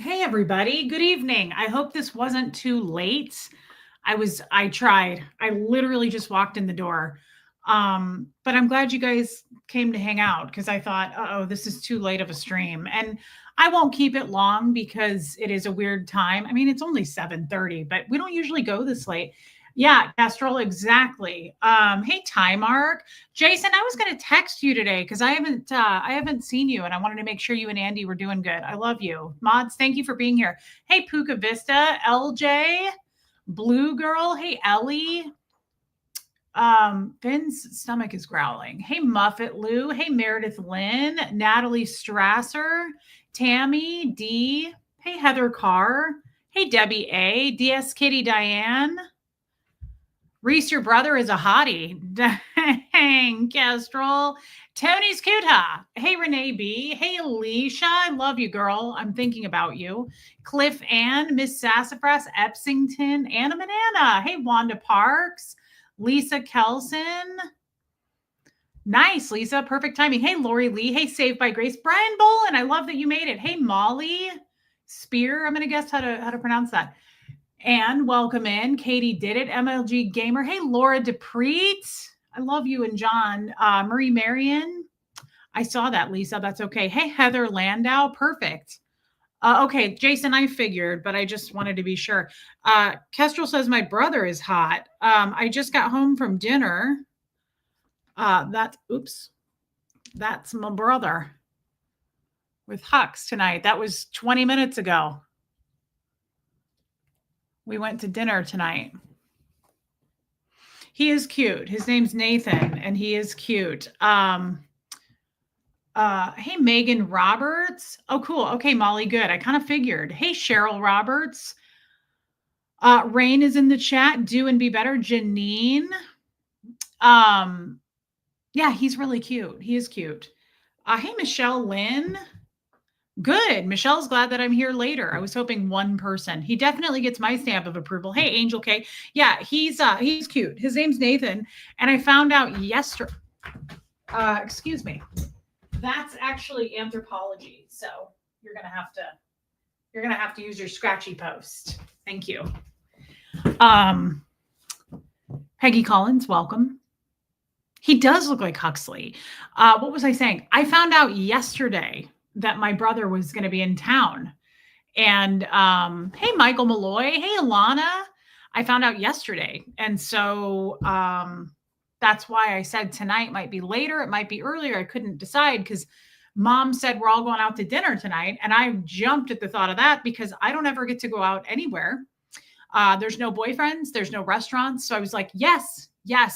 Hey everybody, good evening. I hope this wasn't too late. I tried. I literally just walked in the door. But I'm glad you guys came to hang out because I thought, oh, this is too late of a stream. And I won't keep it long because it is a weird time. I mean, it's only 7:30, but we don't usually go this late. Yeah, Kestrel, exactly. Hey, Ty Mark. Jason, I was gonna text you today because I haven't seen you and I wanted to make sure you and Andy were doing good. I love you. Mods, thank you for being here. Hey, Puka Vista, LJ, Blue Girl, hey Ellie. Finn's stomach is growling. Hey, Muffet Lou. Hey, Meredith Lynn, Natalie Strasser, Tammy D. Hey, Heather Carr. Hey, Debbie A. DS Kitty Diane. Reese, your brother is a hottie. Dang, Kestrel. Tony's Kuta. Hey, Renee B. Hey, Alicia. I love you, girl. I'm thinking about you. Cliff Ann, Miss Sassafras, Epsington, Anna Manana. Hey, Wanda Parks. Lisa Kelson. Nice, Lisa. Perfect timing. Hey, Lori Lee. Hey, Saved by Grace. Brian Bolin. I love that you made it. Hey, Molly Spear. I'm going to guess how to pronounce that. And welcome in. Katie did it. MLG Gamer. Hey, Laura DePreet. I love you and John. Marie Marion. I saw that, Lisa. That's okay. Hey, Heather Landau. Perfect. Okay, Jason, I figured, but I just wanted to be sure. Kestrel says my brother is hot. I just got home from dinner. That's my brother with Hux tonight. That was 20 minutes ago. We went to dinner tonight. He is cute. His name's Nathan, and he is cute. Hey, Megan Roberts. Oh, cool. Okay, Molly, good. I kind of figured. Hey, Cheryl Roberts. Rain is in the chat. Do and be better. Janine. Yeah, he's really cute. He is cute. Hey, Michelle Lynn. Good. Michelle's glad that I'm here later. I was hoping one person. He definitely gets my stamp of approval. Hey, Angel K. Yeah, he's cute. His name's Nathan, and I found out yesterday. Excuse me. That's actually anthropology. So you're gonna have to use your scratchy post. Thank you. Peggy Collins, welcome. He does look like Huxley. What was I saying? I found out yesterday that my brother was going to be in town. And hey, Michael Malloy. Hey, Alana. I found out yesterday. And so that's why I said tonight might be later. It might be earlier. I couldn't decide because Mom said we're all going out to dinner tonight. And I jumped at the thought of that because I don't ever get to go out anywhere. There's no boyfriends. There's no restaurants. So I was like, yes,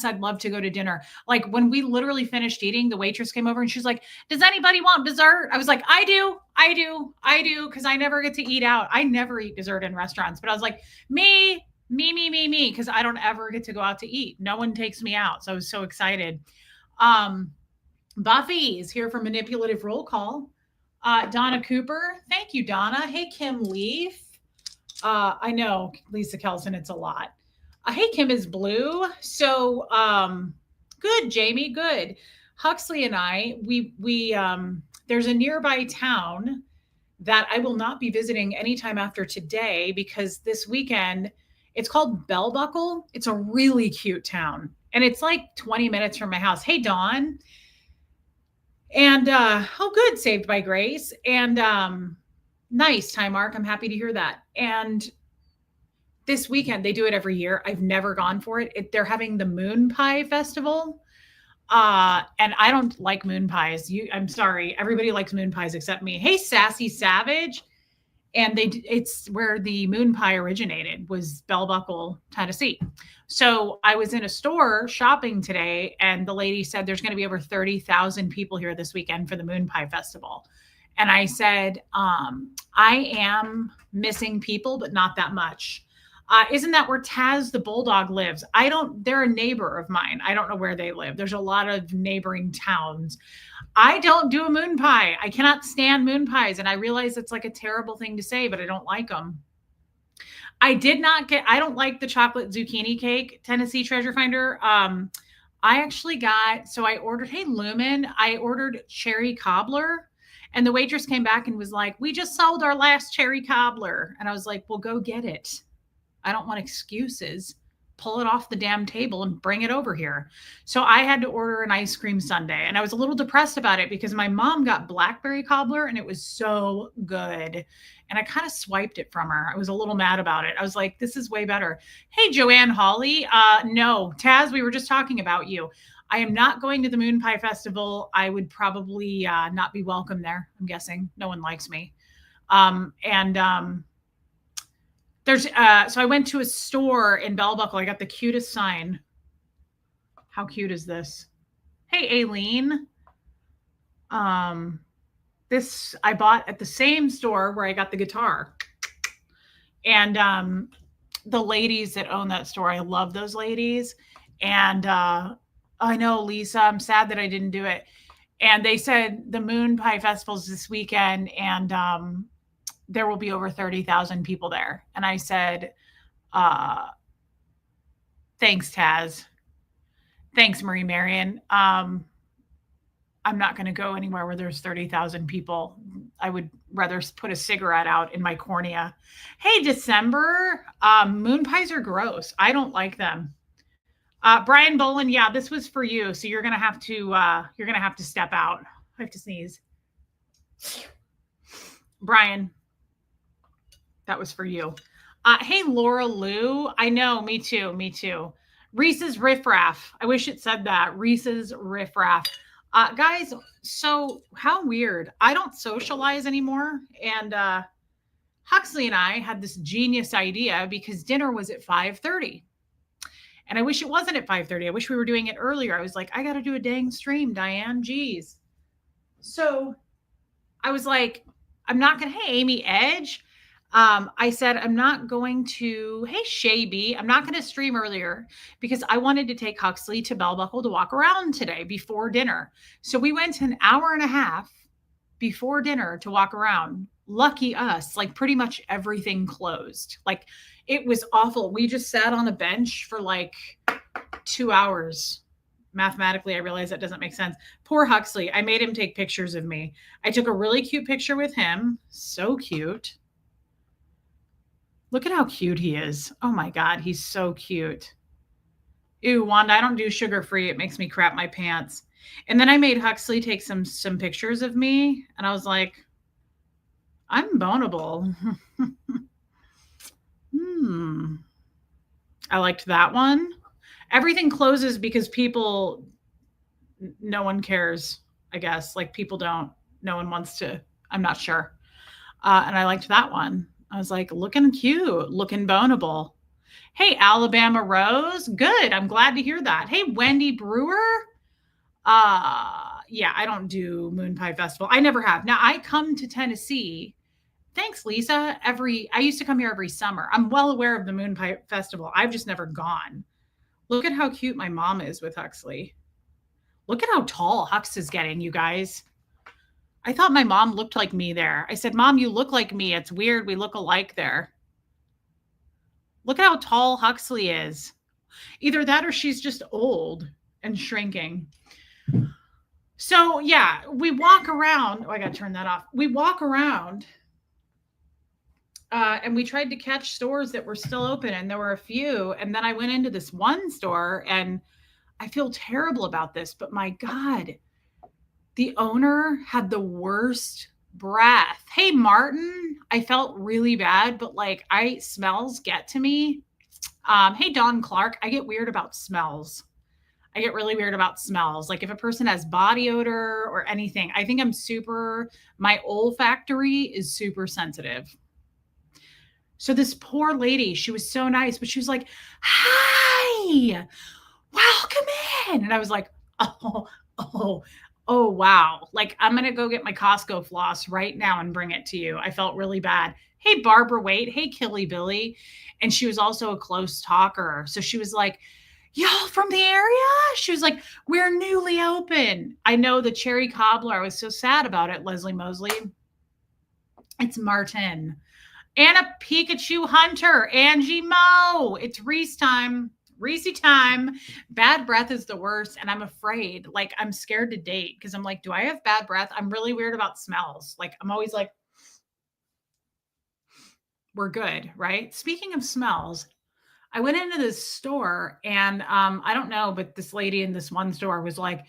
I'd love to go to dinner. Like when we literally finished eating, the waitress came over and she's like, does anybody want dessert? I was like, I do. Cause I never get to eat out. I never eat dessert in restaurants, but I was like, me. Cause I don't ever get to go out to eat. No one takes me out. So I was so excited. Buffy is here for manipulative roll call. Donna Cooper. Thank you, Donna. Hey, Kim Leaf. I know Lisa Kelson, it's a lot. Hey, Kim is blue. So, good, Jamie, good. Huxley and I, there's a nearby town that I will not be visiting anytime after today because this weekend it's called Bell Buckle. It's a really cute town and it's like 20 minutes from my house. Hey, Dawn. And, oh, good. Saved by Grace. And, nice, Ty Mark. I'm happy to hear that. And this weekend, they do it every year. I've never gone for it. They're having the Moon Pie Festival. And I don't like moon pies. I'm sorry. Everybody likes moon pies except me. Hey, Sassy Savage. And it's where the moon pie originated was Bell Buckle, Tennessee. So I was in a store shopping today and the lady said there's going to be over 30,000 people here this weekend for the Moon Pie Festival. And I said, I am missing people, but not that much. Isn't that where Taz the Bulldog lives? They're a neighbor of mine. I don't know where they live. There's a lot of neighboring towns. I don't do a moon pie. I cannot stand moon pies. And I realize it's like a terrible thing to say, but I don't like them. I don't like the chocolate zucchini cake, Tennessee Treasure Finder. I ordered, hey, Lumen, I ordered cherry cobbler. And the waitress came back and was like, we just sold our last cherry cobbler. And I was like, well, go get it. I don't want excuses. Pull it off the damn table and bring it over here. So I had to order an ice cream sundae. And I was a little depressed about it because my mom got blackberry cobbler and it was so good. And I kind of swiped it from her. I was a little mad about it. I was like, this is way better. Hey, Joanne Hawley. No, Taz, we were just talking about you. I am not going to the Moon Pie Festival. I would probably not be welcome there. I'm guessing no one likes me. There's so I went to a store in Bell Buckle. I got the cutest sign. How cute is this? Hey, Aileen. This I bought at the same store where I got the guitar. And the ladies that own that store, I love those ladies. And I know, Lisa, I'm sad that I didn't do it. And they said the Moon Pie Festival's this weekend, and there will be over 30,000 people there. And I said, thanks, Taz. Thanks, Marie Marion. I'm not going to go anywhere where there's 30,000 people. I would rather put a cigarette out in my cornea. Hey, December. Moon pies are gross. I don't like them. Brian Bolin, yeah, this was for you. So you're going to have to step out. I have to sneeze. Brian, that was for you. Hey, Laura Lou. I know, me too. Reese's Riffraff. I wish it said that. Reese's Riffraff. Guys, so how weird. I don't socialize anymore. And Huxley and I had this genius idea because dinner was at 5:30. And I wish it wasn't at 5:30. I wish we were doing it earlier. I was like, I got to do a dang stream, Diane. Jeez. So I was like, I'm not going to, hey, Amy Edge. I said, I'm not going to, hey, Shaby, I'm not going to stream earlier because I wanted to take Huxley to Bell Buckle to walk around today before dinner. So we went an hour and a half before dinner to walk around. Lucky us, like pretty much everything closed. Like it was awful. We just sat on a bench for like 2 hours. Mathematically, I realize that doesn't make sense. Poor Huxley. I made him take pictures of me. I took a really cute picture with him. So cute. Look at how cute he is. Oh my God, he's so cute. Ew, Wanda, I don't do sugar-free. It makes me crap my pants. And then I made Huxley take some pictures of me. And I was like, I'm bonable. I liked that one. Everything closes because no one cares, I guess. Like no one wants to, I'm not sure. And I liked that one. I was like, looking cute, looking bonable. Hey, Alabama Rose. Good. I'm glad to hear that. Hey, Wendy Brewer. Yeah, I don't do Moon Pie Festival. I never have. Now I come to Tennessee. Thanks, Lisa. I used to come here every summer. I'm well aware of the Moon Pie Festival. I've just never gone. Look at how cute my mom is with Huxley. Look at how tall Hux is getting, you guys. I thought my mom looked like me there. I said, Mom, you look like me. It's weird. We look alike there. Look at how tall Huxley is. Either that or she's just old and shrinking. So yeah, we walk around. Oh, I got to turn that off. We walk around and we tried to catch stores that were still open, and there were a few. And then I went into this one store, and I feel terrible about this, but my God, the owner had the worst breath. Hey, Martin, I felt really bad, but like smells get to me. Hey, Dawn Clark, I get weird about smells. I get really weird about smells. Like if a person has body odor or anything, I think my olfactory is super sensitive. So this poor lady, she was so nice, but she was like, hi, welcome in. And I was like, oh, wow. Like I'm going to go get my Costco floss right now and bring it to you. I felt really bad. Hey, Barbara Waite. Hey, Killy Billy. And she was also a close talker. So she was like, y'all from the area? She was like, we're newly open. I know the cherry cobbler. I was so sad about it, Leslie Mosley. It's Martin. Anna Pikachu Hunter. Angie Mo. It's Reese time. Reese time. Bad breath is the worst. And I'm afraid, like, I'm scared to date because I'm like, do I have bad breath? I'm really weird about smells. Like, I'm always like, we're good, right? Speaking of smells, I went into this store and I don't know, but this lady in this one store was like,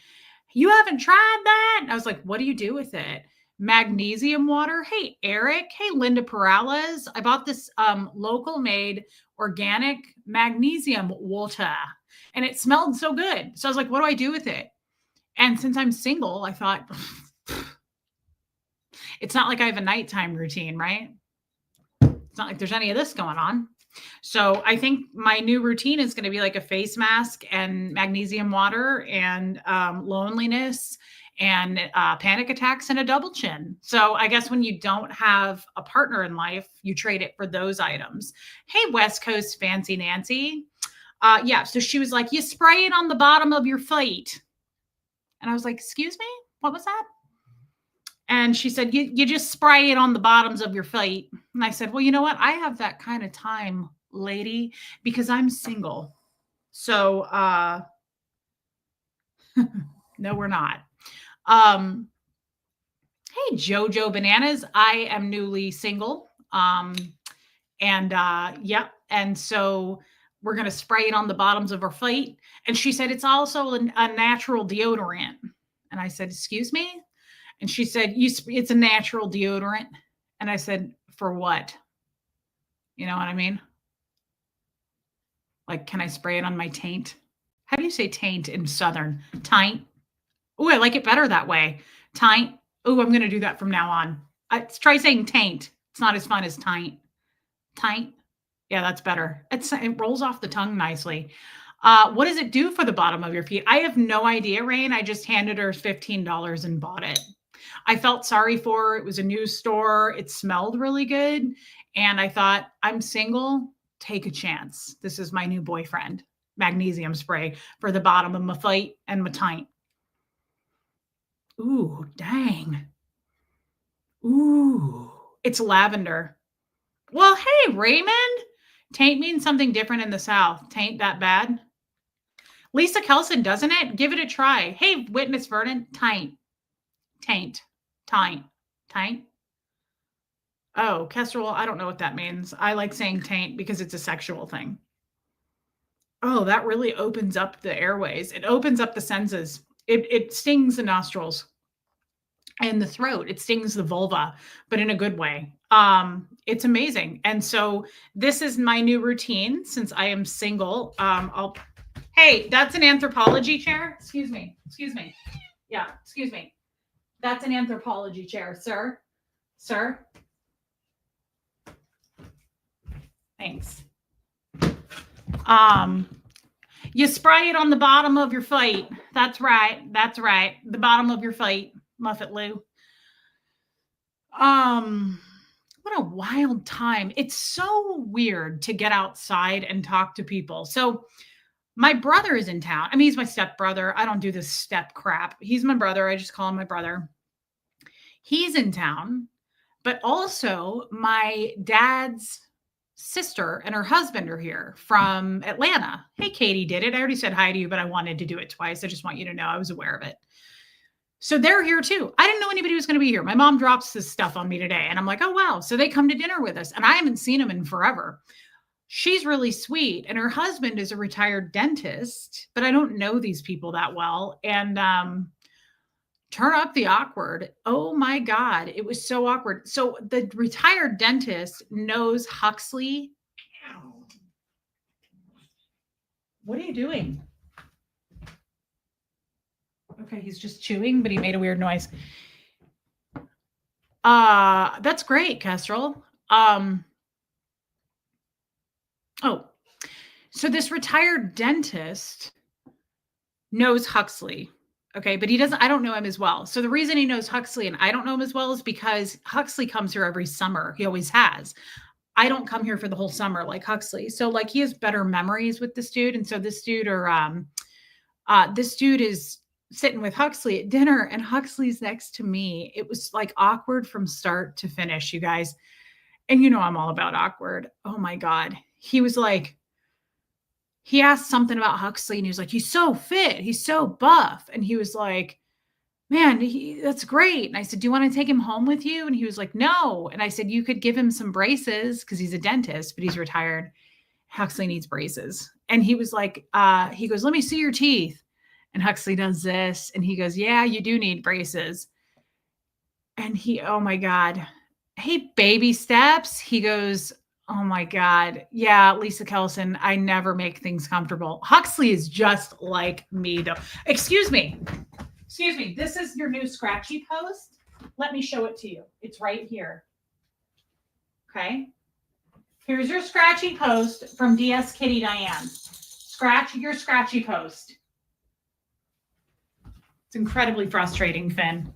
"You haven't tried that?" And I was like, "What do you do with it?" Magnesium water. Hey, Eric. Hey, Linda Perales. I bought this local made organic magnesium water and it smelled so good. So I was like, "What do I do with it?" And since I'm single, I thought, it's not like I have a nighttime routine, right? It's not like there's any of this going on. So I think my new routine is going to be like a face mask and magnesium water and loneliness and panic attacks and a double chin. So I guess when you don't have a partner in life, you trade it for those items. Hey, West Coast Fancy Nancy. Yeah, so she was like, you spray it on the bottom of your feet. And I was like, excuse me? What was that? And she said, you just spray it on the bottoms of your feet. And I said, well, you know what? I have that kind of time, lady, because I'm single. So, no, we're not. Hey, Jojo Bananas. I am newly single. Yeah. And so we're going to spray it on the bottoms of our feet. And she said, it's also a natural deodorant. And I said, excuse me? And she said, it's a natural deodorant. And I said, for what? You know what I mean? Like, can I spray it on my taint? How do you say taint in Southern? Taint. Oh, I like it better that way. Taint. Oh, I'm going to do that from now on. Try saying taint. It's not as fun as taint. Taint. Yeah, that's better. It rolls off the tongue nicely. What does it do for the bottom of your feet? I have no idea, Rain. I just handed her $15 and bought it. I felt sorry for her. It was a new store. It smelled really good. And I thought, I'm single. Take a chance. This is my new boyfriend. Magnesium spray for the bottom of my feet and my taint. Ooh, dang. Ooh, it's lavender. Well, hey, Raymond. Taint means something different in the South. Taint that bad? Lisa Kelson, doesn't it? Give it a try. Hey, Witness Vernon. Taint. Taint. Taint. Taint. Oh, Kestrel, I don't know what that means. I like saying taint because it's a sexual thing. Oh, that really opens up the airways. It opens up the senses. It stings the nostrils and the throat. It stings the vulva, but in a good way. It's amazing. And so this is my new routine since I am single. Hey, that's an anthropology chair. Excuse me. Excuse me. Yeah, excuse me. That's an anthropology chair, sir. Sir. Thanks. You spray it on the bottom of your feet. That's right. That's right. The bottom of your feet, Muffet Lou. What a wild time. It's so weird to get outside and talk to people. So my brother is in town. I mean, he's my stepbrother. I don't do this step crap. He's my brother. I just call him my brother. He's in town, but also my dad's sister and her husband are here from Atlanta. Hey, Katie did it. I already said hi to you, but I wanted to do it twice. I just want you to know I was aware of it. So they're here too. I didn't know anybody was going to be here. My mom drops this stuff on me today and I'm like, oh, wow. So they come to dinner with us and I haven't seen them in forever. She's really sweet and her husband is a retired dentist, but I don't know these people that well. And turn up the awkward. Oh my God. It was so awkward. So the retired dentist knows Huxley. What are you doing? Okay, he's just chewing, but he made a weird noise. That's great, Kestrel. Oh, so this retired dentist knows Huxley. Okay, but he doesn't, I don't know him as well. So the reason he knows Huxley and I don't know him as well is because Huxley comes here every summer. He always has. I don't come here for the whole summer like Huxley. So like he has better memories with this dude. And so this dude is sitting with Huxley at dinner and Huxley's next to me. It was like awkward from start to finish, you guys. And you know, I'm all about awkward. Oh my God. He he asked something about Huxley and he was like, he's so fit. He's so buff. And he was like, man, that's great. And I said, do you want to take him home with you? And he was like, no. And I said, you could give him some braces because he's a dentist, but he's retired. Huxley needs braces. And he was like, he goes, let me see your teeth. And Huxley does this. And he goes, yeah, you do need braces. And he, oh my God. Hey, baby steps. He goes, oh my God. Yeah, Lisa Kelson, I never make things comfortable. Huxley is just like me though. Excuse me. This is your new scratchy post. Let me show it to you. It's right here. Okay. Here's your scratchy post from DS Kitty Diane. Scratch your scratchy post. It's incredibly frustrating, Finn.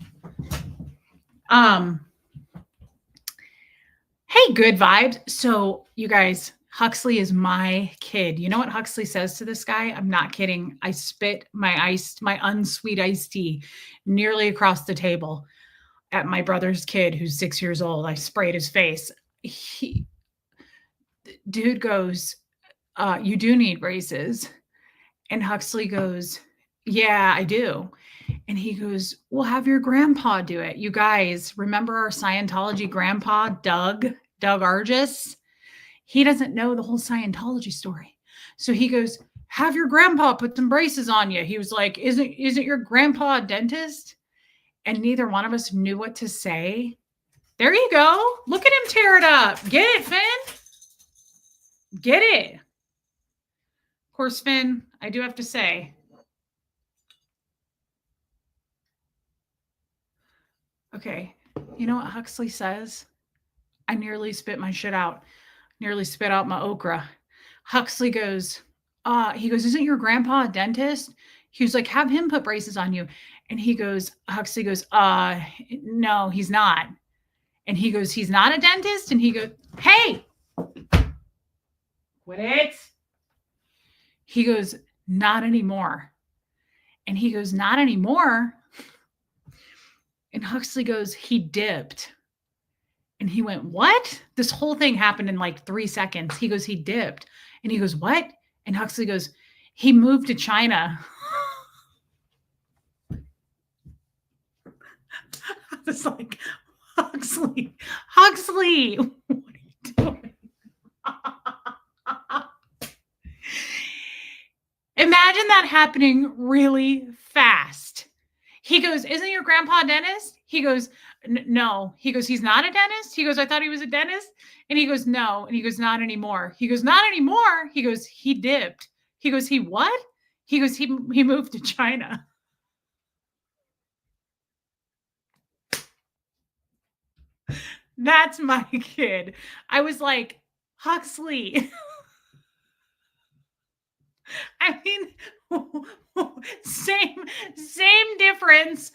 Hey, good vibes. So you guys, Huxley is my kid. You know what Huxley says to this guy? I'm not kidding. I spit my unsweet iced tea nearly across the table at my brother's kid who's 6 years old. I sprayed his face. Dude goes, you do need braces. And Huxley goes, yeah, I do. And he goes, well, have your grandpa do it. You guys, remember our Scientology grandpa, Doug Argis? He doesn't know the whole Scientology story. So he goes, have your grandpa put some braces on you. He was like, isn't your grandpa a dentist? And neither one of us knew what to say. There you go. Look at him tear it up. Get it, Finn? Get it. Of course, Finn, I do have to say, okay, you know what Huxley says? I nearly spit my shit out. Nearly spit out my okra. Huxley goes, he goes, isn't your grandpa a dentist? He was like, have him put braces on you. And Huxley goes, no, he's not. And he goes, he's not a dentist? And he goes, hey, quit it. He goes, not anymore. And he goes, not anymore. And Huxley goes, he dipped. And he went, what? This whole thing happened in like 3 seconds. He goes, he dipped. And he goes, what? And Huxley goes, he moved to China. I was like, Huxley, what are you doing? Imagine that happening really fast. He goes, isn't your grandpa a dentist? He goes, no. He goes, he's not a dentist? He goes, I thought he was a dentist. And he goes, no. And he goes, not anymore. He goes, not anymore. He goes, he dipped. He goes, he what? He goes, he moved to China. That's my kid. I was like, Huxley. I mean, same difference,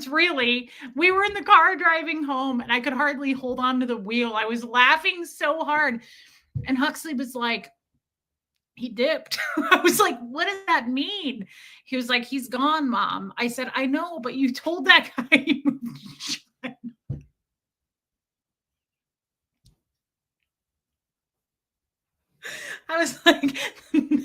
really. We were in the car driving home and I could hardly hold on to the wheel. I was laughing so hard. And Huxley was like, he dipped. I was like, what does that mean? He was like, he's gone, Mom. I said, I know, but you told that guy he moved to China. I was like,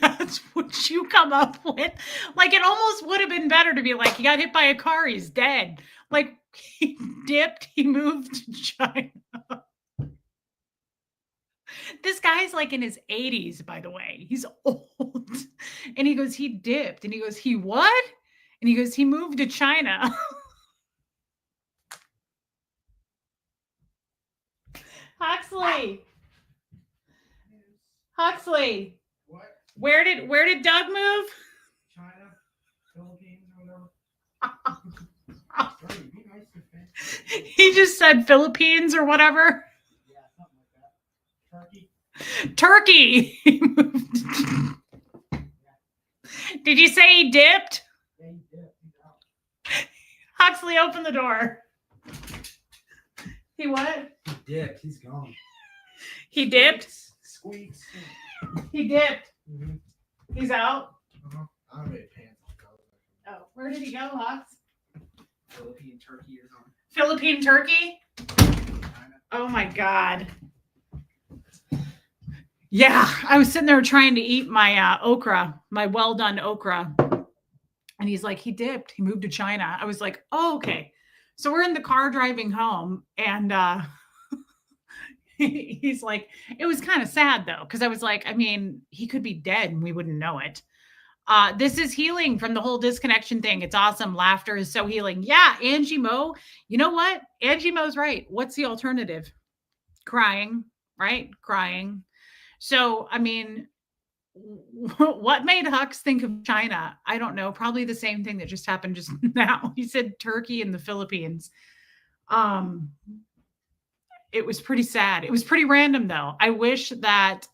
that's what you come up with? Like, it almost would have been better to be like, he got hit by a car, he's dead. Like, he dipped, he moved to China. This guy's like in his 80s, by the way. He's old. And he goes, he dipped. And he goes, he what? And he goes, he moved to China. Huxley. What? Where did Doug move? China, Philippines, or whatever. Be nice to Finn. He just said Philippines or whatever. Yeah, something like that. Turkey. He moved. Did you say he dipped? Yeah, he dipped. He's out. Huxley, open the door. He what? He dipped. He's gone. He dipped? Squeaks. He dipped. Mm-hmm. He's out. I don't have pants. Oh, where did he go, Hux? Philippine turkey or something. Philippine turkey? China. Oh my God. Yeah, I was sitting there trying to eat my okra, my well done okra. And he's like, he dipped, he moved to China. I was like, oh, okay. So we're in the car driving home, and he's like, it was kind of sad though, because I was like, I mean, he could be dead and we wouldn't know it. This is healing from the whole disconnection thing. It's awesome. Laughter is so healing. Yeah, Angie Mo. You know what? Angie Mo's right. What's the alternative? Crying, right? Crying. So, I mean, what made Hux think of China? I don't know. Probably the same thing that just happened just now. He said Turkey and the Philippines. Um, it was pretty sad. It was pretty random though. I wish that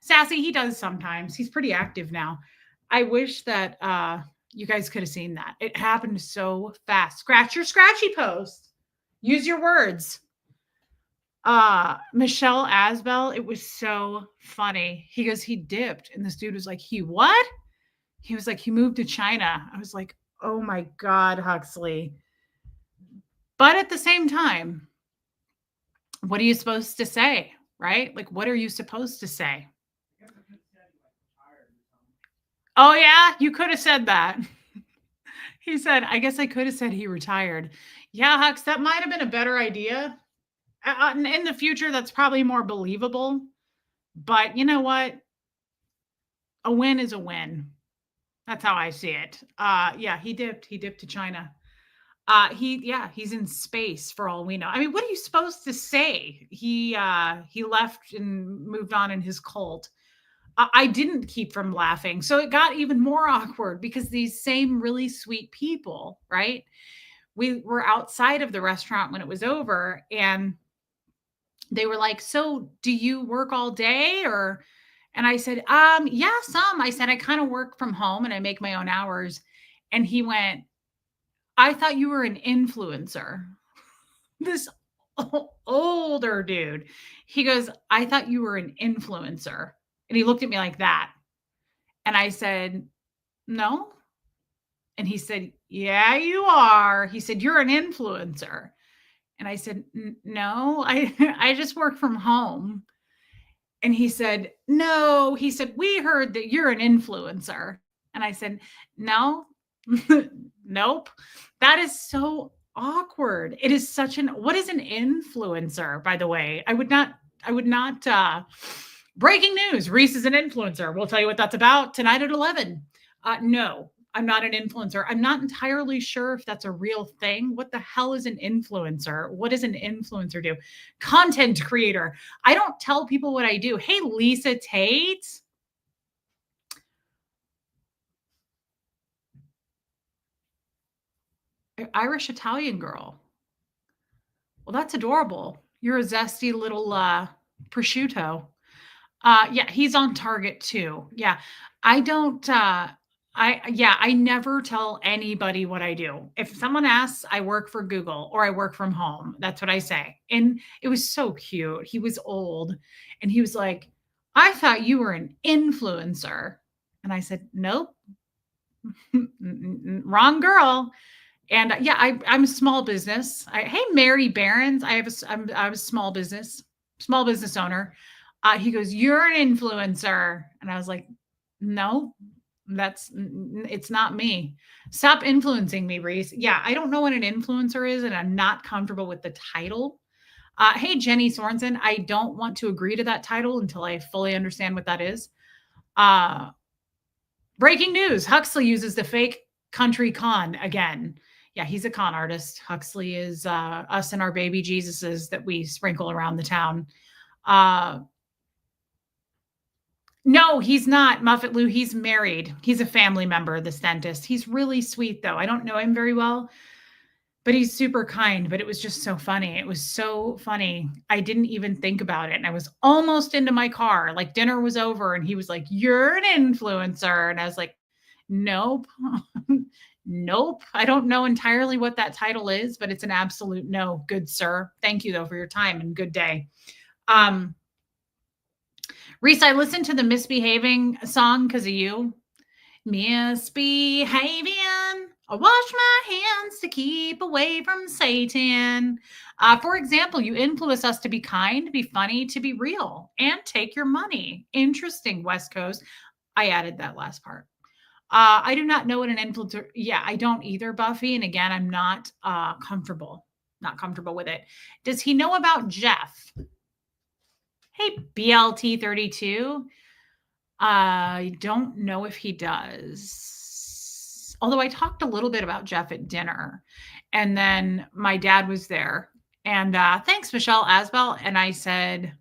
Sassy, he does sometimes. He's pretty active now. I wish that you guys could have seen that. It happened so fast. Scratch your scratchy post. Use your words. Michelle Asbel, it was so funny. He goes, he dipped, and this dude was like, he what? He was like, he moved to China. I was like, oh my God, Huxley. But at the same time, what are you supposed to say? Right? Like, what are you supposed to say? Oh, yeah, you could have said that. He said, I guess I could have said he retired. Yeah, Hux, that might have been a better idea. In the future, that's probably more believable. But you know what? A win is a win. That's how I see it. Yeah, he dipped. He dipped to China. He's in space for all we know. I mean, what are you supposed to say? He left and moved on in his cult. I didn't keep from laughing. So it got even more awkward because these same really sweet people, right? We were outside of the restaurant when it was over, and they were like, "So, do you work all day or?" And I said, yeah, some." I said, "I kind of work from home and I make my own hours." And he went, "I thought you were an influencer." This older dude. He goes, "I thought you were an influencer." And he looked at me like that. And I said, "No." And he said, "Yeah, you are." He said, "You're an influencer." And I said, "No, I just work from home." And he said, "No." He said, "We heard that you're an influencer." And I said, "No, nope." That is so awkward. It is such an, what is an influencer, by the way? I would not, breaking news. Reese is an influencer. We'll tell you what that's about tonight at 11. No, I'm not an influencer. I'm not entirely sure if that's a real thing. What the hell is an influencer? What does an influencer do? Content creator. I don't tell people what I do. Hey, Lisa Tate. Irish Italian girl. Well, that's adorable. You're a zesty little prosciutto. Yeah, he's on target too. Yeah. I don't I never tell anybody what I do. If someone asks, I work for Google or I work from home. That's what I say. And it was so cute. He was old and he was like, "I thought you were an influencer." And I said, "Nope. Wrong girl." And yeah, I'm a small business. Hey, Mary Barons, I'm a small business owner. He goes, "You're an influencer," and I was like, "No, it's not me. Stop influencing me, Reese." Yeah, I don't know what an influencer is, and I'm not comfortable with the title. Hey, Jenny Sorensen, I don't want to agree to that title until I fully understand what that is. Uh, Breaking news: Huxley uses the fake country con again. Yeah, he's a con artist. Huxley is us and our baby Jesuses that we sprinkle around the town. Uh, no, he's not, Muffet Lou. He's married. He's a family member, this dentist. He's really sweet, though. I don't know him very well, but he's super kind. But it was just so funny. It was so funny. I didn't even think about it. And I was almost into my car. Like dinner was over, and he was like, "You're an influencer." And I was like, "Nope." Nope. I don't know entirely what that title is, but it's an absolute no. Good sir. Thank you though for your time and good day. Reese, I listened to the Misbehaving song because of you. Misbehaving. I wash my hands to keep away from Satan. For example, you influence us to be kind, be funny, to be real, and take your money. Interesting, West Coast. I added that last part. I do not know what an influencer. Yeah, I don't either, Buffy. And again, I'm not not comfortable with it. Does he know about Jeff? Hey, BLT32. I don't know if he does. Although I talked a little bit about Jeff at dinner, and then my dad was there. And thanks, Michelle Asbel. And I said,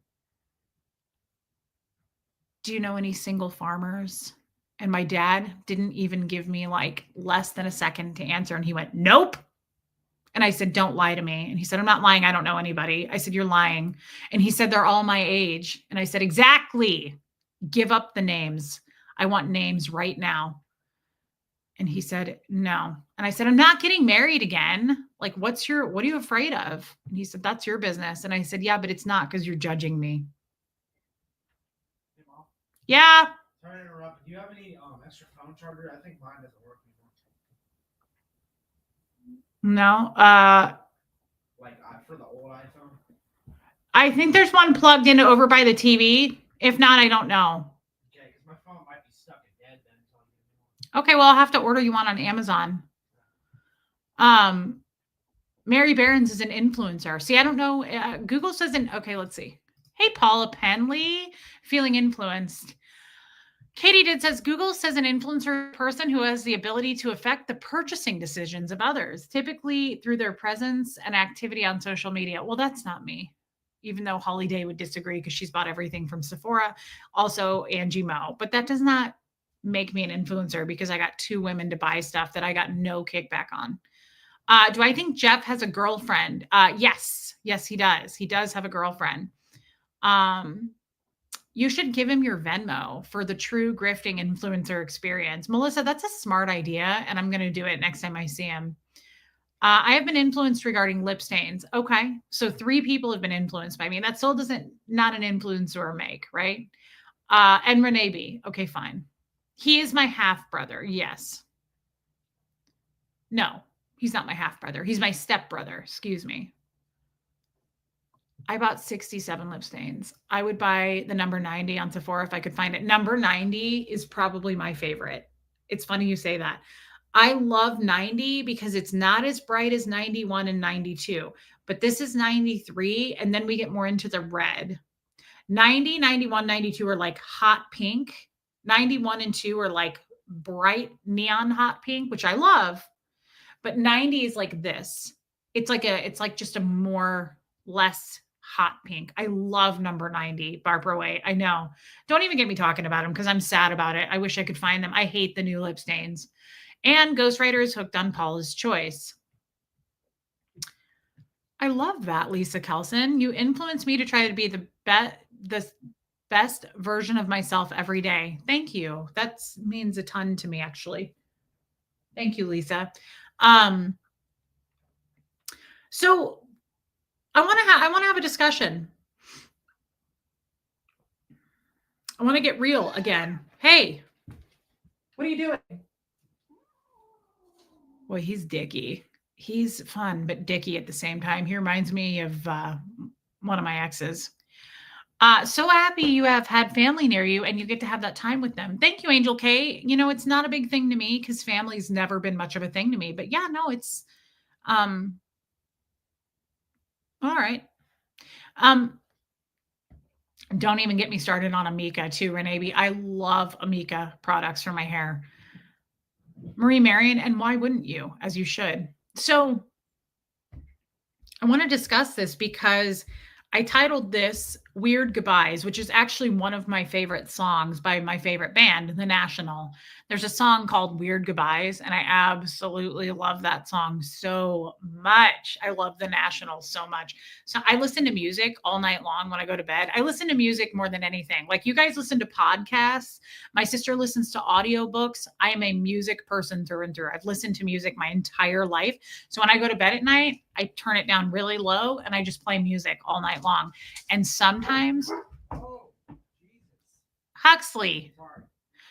do you know any single farmers? And my dad didn't even give me like less than a second to answer. And he went, nope. And I said, don't lie to me. And he said, I'm not lying. I don't know anybody. I said, you're lying. And he said, they're all my age. And I said, exactly. Give up the names. I want names right now. And he said, no. And I said, I'm not getting married again. Like, what are you afraid of? And he said, that's your business. And I said, yeah, but it's not because you're judging me. Hey, Mom. Yeah. Sorry to interrupt. Do you have any extra phone charger? I think mine doesn't work anymore. No. Like for the old iPhone. I think there's one plugged in over by the TV. If not, I don't know. Okay, because my phone might be stuck and dead then. Okay, well, I'll have to order you one on Amazon. Mary Behrens is an influencer. See, I don't know. Google says okay, let's see. Hey, Paula Penley, feeling influenced. Katie did says Google says an influencer person who has the ability to affect the purchasing decisions of others, typically through their presence and activity on social media. Well, that's not me, even though Holly Day would disagree because she's bought everything from Sephora, also Angie Mo. But that does not make me an influencer because I got 2 women to buy stuff that I got no kickback on. Do I think Jeff has a girlfriend? Yes. Yes, he does. He does have a girlfriend. You should give him your Venmo for the true grifting influencer experience. Melissa, that's a smart idea, and I'm going to do it next time I see him. I have been influenced regarding lip stains. Okay, so 3 people have been influenced by me. That still not an influencer make, right? And Renee B. Okay, fine. He is my half brother. Yes. No, he's not my half brother. He's my step brother. Excuse me. I bought 67 lip stains. I would buy the number 90 on Sephora if I could find it. Number 90 is probably my favorite. It's funny you say that. I love 90 because it's not as bright as 91 and 92, but this is 93. And then we get more into the red. 90, 91, 92 are like hot pink. 91 and 2 are like bright neon hot pink, which I love. But 90 is like this. It's like just a more less hot pink. I love number 90, Barbara Way. I know. Don't even get me talking about them because I'm sad about it. I wish I could find them. I hate the new lip stains. And Ghostwriter is hooked on Paula's Choice. I love that, Lisa Kelson. You influence me to try to be the best version of myself every day. Thank you. That means a ton to me, actually. Thank you, Lisa. So I want to have a discussion. I want to get real again. Hey, what are you doing? Boy, he's dicky. He's fun, but dicky at the same time. He reminds me of one of my exes. So happy you have had family near you and you get to have that time with them. Thank you, Angel K. You know, it's not a big thing to me because family's never been much of a thing to me. But yeah, no, it's all right. Don't even get me started on Amika too, Renee B. I love Amika products for my hair. Marie Marion, and why wouldn't you? As you should. So I want to discuss this because I titled this Weird Goodbyes, which is actually one of my favorite songs by my favorite band, The National. There's a song called Weird Goodbyes, and I absolutely love that song so much. I love The National so much. So I listen to music all night long when I go to bed. I listen to music more than anything. Like you guys listen to podcasts. My sister listens to audiobooks. I am a music person through and through. I've listened to music my entire life. So when I go to bed at night, I turn it down really low and I just play music all night long. And sometimes, Huxley,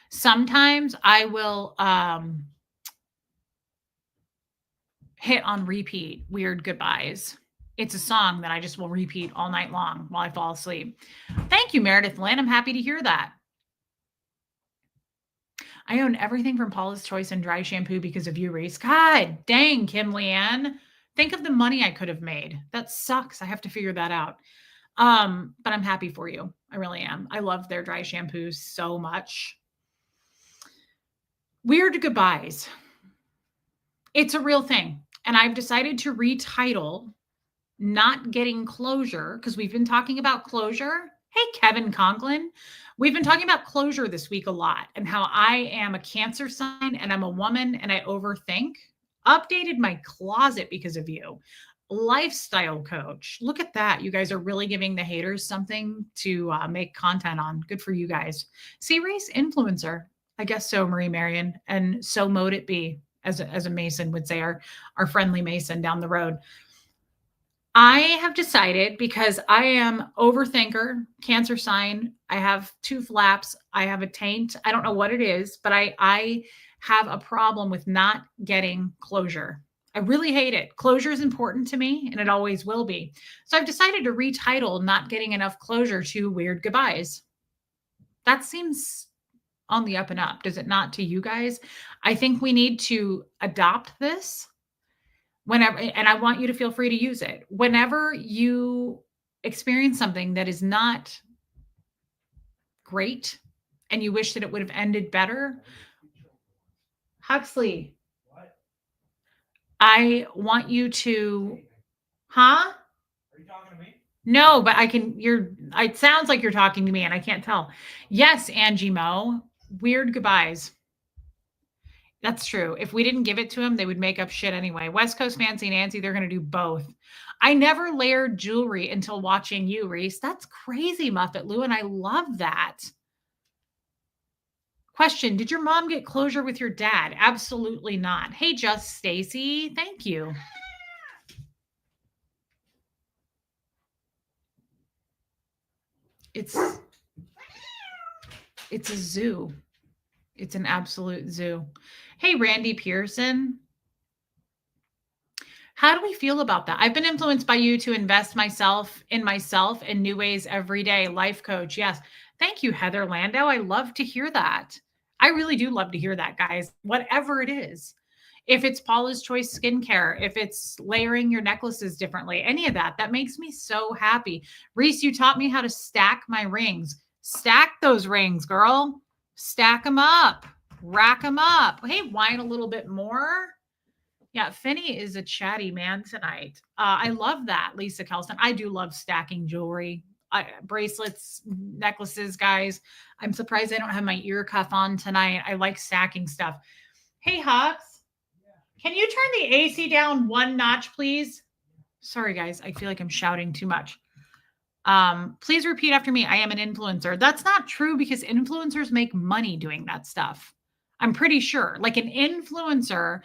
sometimes I will hit on repeat, Weird Goodbyes. It's a song that I just will repeat all night long while I fall asleep. Thank you, Meredith Lynn. I'm happy to hear that. I own everything from Paula's Choice and dry shampoo because of you, Reese. God dang, Kim Leanne. Think of the money I could have made. That sucks. I have to figure that out. But I'm happy for you. I really am. I love their dry shampoos so much. Weird Goodbyes. It's a real thing. And I've decided to retitle Not Getting Closure because we've been talking about closure. Hey, Kevin Conklin. We've been talking about closure this week a lot and how I am a Cancer sign and I'm a woman and I overthink. Updated my closet because of you. Lifestyle coach. Look at that. You guys are really giving the haters something to make content on. Good for you guys. See, race influencer. I guess so, Marie Marion. And so mote it be, as a Mason would say, our friendly Mason down the road. I have decided because I am overthinker, Cancer sign. I have two flaps. I have a taint. I don't know what it is, but I have a problem with not getting closure. I really hate it. Closure is important to me and it always will be. So I've decided to retitle Not Getting Enough Closure to Weird Goodbyes. That seems on the up and up, does it not to you guys? I think we need to adopt this whenever, and I want you to feel free to use it. Whenever you experience something that is not great and you wish that it would have ended better, Huxley, What? I want you to, Are you talking to me? No, but it sounds like you're talking to me and I can't tell. Yes, Angie Mo, Weird Goodbyes. That's true. If we didn't give it to him, they would make up shit anyway. West Coast Fancy Nancy, they're going to do both. I never layered jewelry until watching you, Reese. That's crazy, Muffet Lou, and I love that. Question, did your mom get closure with your dad? Absolutely not. Hey, Just Stacy, thank you. It's a zoo. It's an absolute zoo. Hey, Randy Pearson. How do we feel about that? I've been influenced by you to invest in myself in new ways every day. Life coach. Yes. Thank you, Heather Landau. I love to hear that. I really do love to hear that, guys. Whatever it is. If it's Paula's Choice skincare, if it's layering your necklaces differently, any of that, that makes me so happy. Reese, you taught me how to stack my rings. Stack those rings, girl. Stack them up. Rack them up. Hey, whine a little bit more. Yeah, Finney is a chatty man tonight. I love that, Lisa Kelson. I do love stacking jewelry, bracelets, necklaces, guys. I'm surprised I don't have my ear cuff on tonight. I like stacking stuff. Hey, Hux, can you turn the AC down one notch, please? Sorry, guys. I feel like I'm shouting too much. Please repeat after me. I am an influencer. That's not true because influencers make money doing that stuff. I'm pretty sure. Like an influencer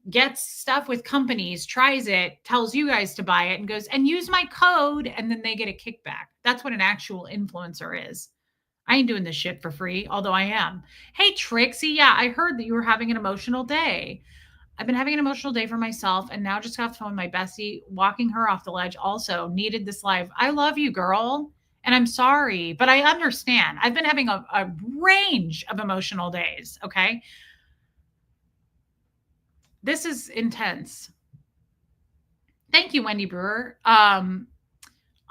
gets stuff with companies, tries it, tells you guys to buy it, and goes and use my code, and then they get a kickback. That's what an actual influencer is. I ain't doing this shit for free, although I am. Hey, Trixie. Yeah, I heard that you were having an emotional day. I've been having an emotional day for myself and now just got off the phone with my bestie, walking her off the ledge. Also needed this live. I love you, girl. And I'm sorry, but I understand. I've been having a range of emotional days. Okay. This is intense. Thank you, Wendy Brewer. On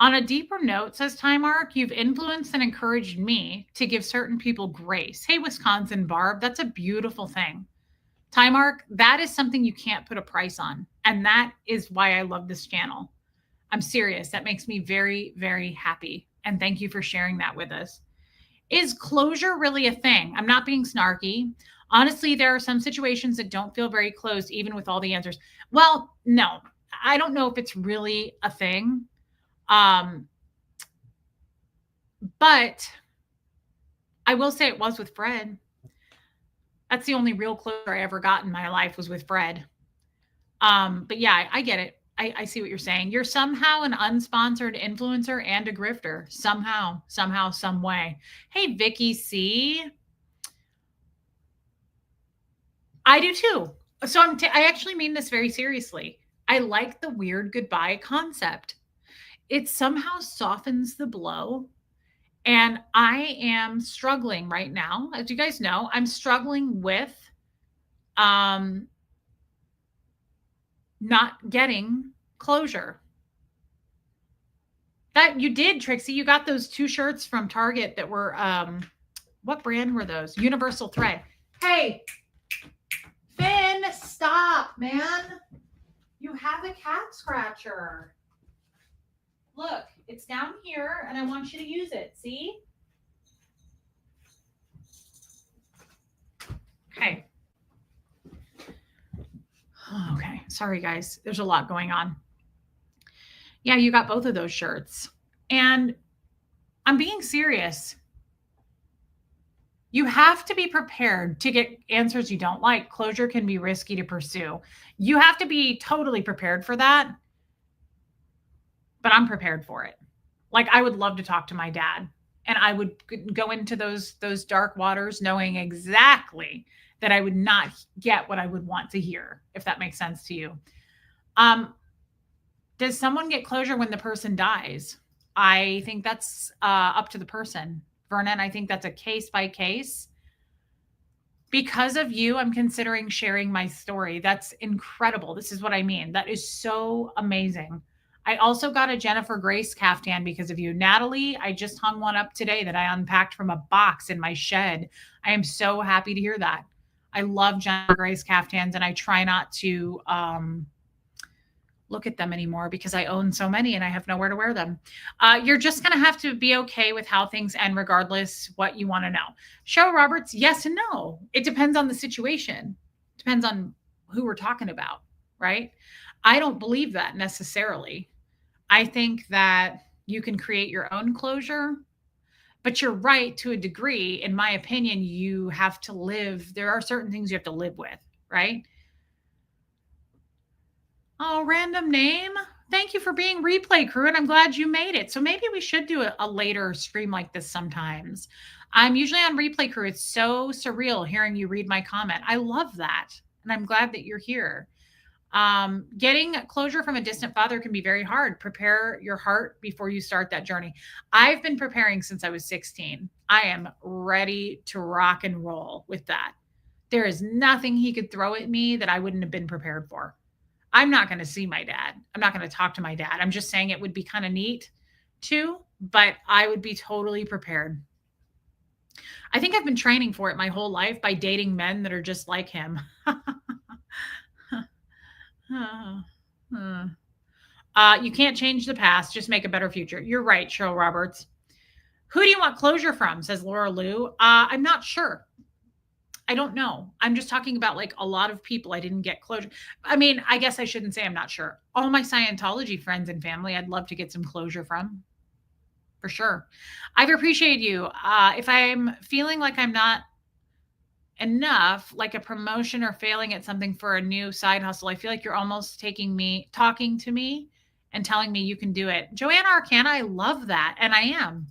a deeper note, says Time Arc, you've influenced and encouraged me to give certain people grace. Hey, Wisconsin Barb, that's a beautiful thing. Time Arc, that is something you can't put a price on. And that is why I love this channel. I'm serious. That makes me very, very happy. And thank you for sharing that with us. Is closure really a thing? I'm not being snarky. Honestly, there are some situations that don't feel very closed, even with all the answers. Well, no, I don't know if it's really a thing. But I will say it was with Fred. That's the only real closure I ever got in my life was with Fred. But yeah, I get it. I see what you're saying. You're somehow an unsponsored influencer and a grifter. Somehow, some way. Hey, Vicky C. I do too. So I actually mean this very seriously. I like the weird goodbye concept. It somehow softens the blow. And I am struggling right now. As you guys know, I'm struggling with um, not getting closure. That you did, Trixie. You got those two shirts from Target that were what brand were those? Universal Thread. Hey, Finn, stop, man. You have a cat scratcher. Look, it's down here and I want you to use it. See? Okay. Okay. Sorry, guys. There's a lot going on. Yeah, you got both of those shirts. And I'm being serious. You have to be prepared to get answers you don't like. Closure can be risky to pursue. You have to be totally prepared for that, but I'm prepared for it. Like I would love to talk to my dad and I would go into those dark waters knowing exactly that I would not get what I would want to hear, if that makes sense to you. Um does someone get closure when the person dies? I think that's up to the person. Vernon, I think that's a case by case. Because of you, I'm considering sharing my story. That's incredible. This is what I mean. That is so amazing. I also got a Jennifer Grace caftan because of you. Natalie, I just hung one up today that I unpacked from a box in my shed. I am so happy to hear that. I love Jennifer Grace caftans and I try not to look at them anymore because I own so many and I have nowhere to wear them. You're just going to have to be okay with how things end, regardless what you want to know. Cheryl Roberts, yes and no. It depends on the situation. Depends on who we're talking about, right? I don't believe that necessarily. I think that you can create your own closure, but you're right to a degree. In my opinion, you have to live. There are certain things you have to live with, right? Oh, random name. Thank you for being replay crew, and I'm glad you made it. So maybe we should do a later stream like this sometimes. I'm usually on replay crew. It's so surreal hearing you read my comment. I love that, and I'm glad that you're here. Getting closure from a distant father can be very hard. Prepare your heart before you start that journey. I've been preparing since I was 16. I am ready to rock and roll with that. There is nothing he could throw at me that I wouldn't have been prepared for. I'm not going to see my dad. I'm not going to talk to my dad. I'm just saying it would be kind of neat too, but I would be totally prepared. I think I've been training for it my whole life by dating men that are just like him. You can't change the past, just make a better future. You're right, Cheryl Roberts. Who do you want closure from? Says Laura Lou. I'm not sure. I don't know. I'm just talking about like a lot of people I didn't get closure. I mean, I guess I shouldn't say I'm not sure. All my Scientology friends and family, I'd love to get some closure from. For sure. I've appreciated you. If I'm feeling like I'm not enough, like a promotion or failing at something for a new side hustle, I feel like you're almost talking to me and telling me you can do it. Joanna Arcana, I love that. And I am.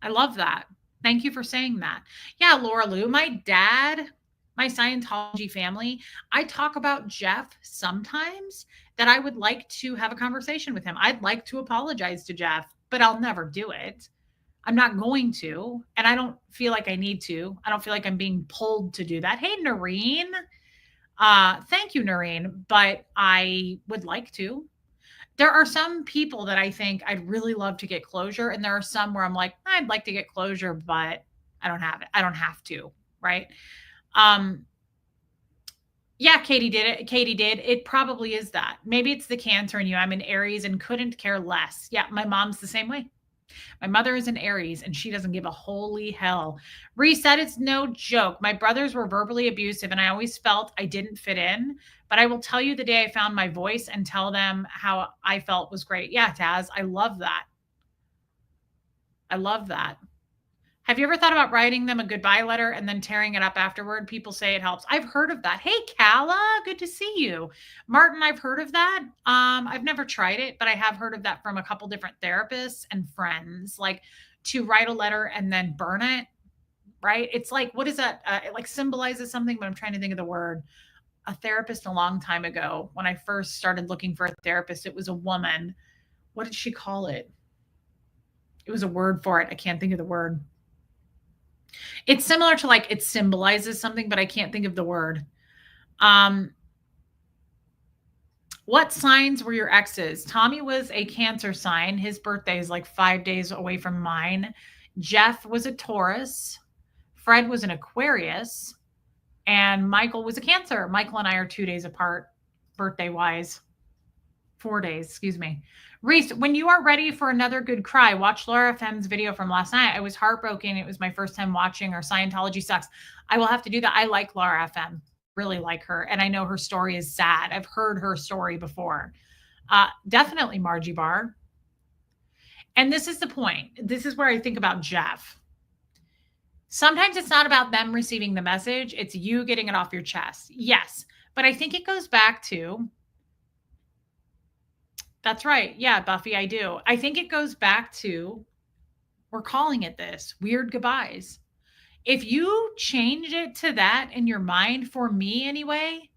I love that. Thank you for saying that. Yeah, Laura Lou, my dad, my Scientology family, I talk about Jeff sometimes that I would like to have a conversation with him. I'd like to apologize to Jeff, but I'll never do it. I'm not going to, and I don't feel like I need to. I don't feel like I'm being pulled to do that. Hey, Noreen. Thank you, Noreen, but I would like to. There are some people that I think I'd really love to get closure. And there are some where I'm like, I'd like to get closure, but I don't have it. I don't have to. Right. Yeah, Katie did it. Katie did. It probably is that. Maybe it's the Cancer in you. I'm an Aries and couldn't care less. Yeah, my mom's the same way. My mother is an Aries and she doesn't give a holy hell. Reset, it's no joke. My brothers were verbally abusive and I always felt I didn't fit in. But I will tell you the day I found my voice and tell them how I felt was great. Yeah, Taz, I love that. I love that. Have you ever thought about writing them a goodbye letter and then tearing it up afterward? People say it helps. I've heard of that. Hey, Kala, good to see you. Martin, I've heard of that. I've never tried it, but I have heard of that from a couple different therapists and friends, like to write a letter and then burn it, right? It's like, what is that? It like symbolizes something, but I'm trying to think of the word. a therapist a long time ago. When I first started looking for a therapist, it was a woman. What did she call it? It was a word for it. I can't think of the word. It's similar to like it symbolizes something, but I can't think of the word. Um, what signs were your exes? Tommy was a Cancer sign. His birthday is like 5 days away from mine. Jeff was a Taurus. Fred was an Aquarius. And Michael was a Cancer. Michael and I are 2 days apart, birthday wise. 4 days, excuse me. Reese, when you are ready for another good cry, watch Laura FM's video from last night. I was heartbroken. It was my first time watching her. Scientology sucks. I will have to do that. I like Laura FM, really like her. And I know her story is sad. I've heard her story before. Definitely Margie Barr. And this is the point. This is where I think about Jeff. Sometimes it's not about them receiving the message. It's you getting it off your chest. Yes. But I think it goes back to, that's right. Yeah, Buffy, I do. I think it goes back to, we're calling it this, weird goodbyes. If you change it to that in your mind, for me anyway,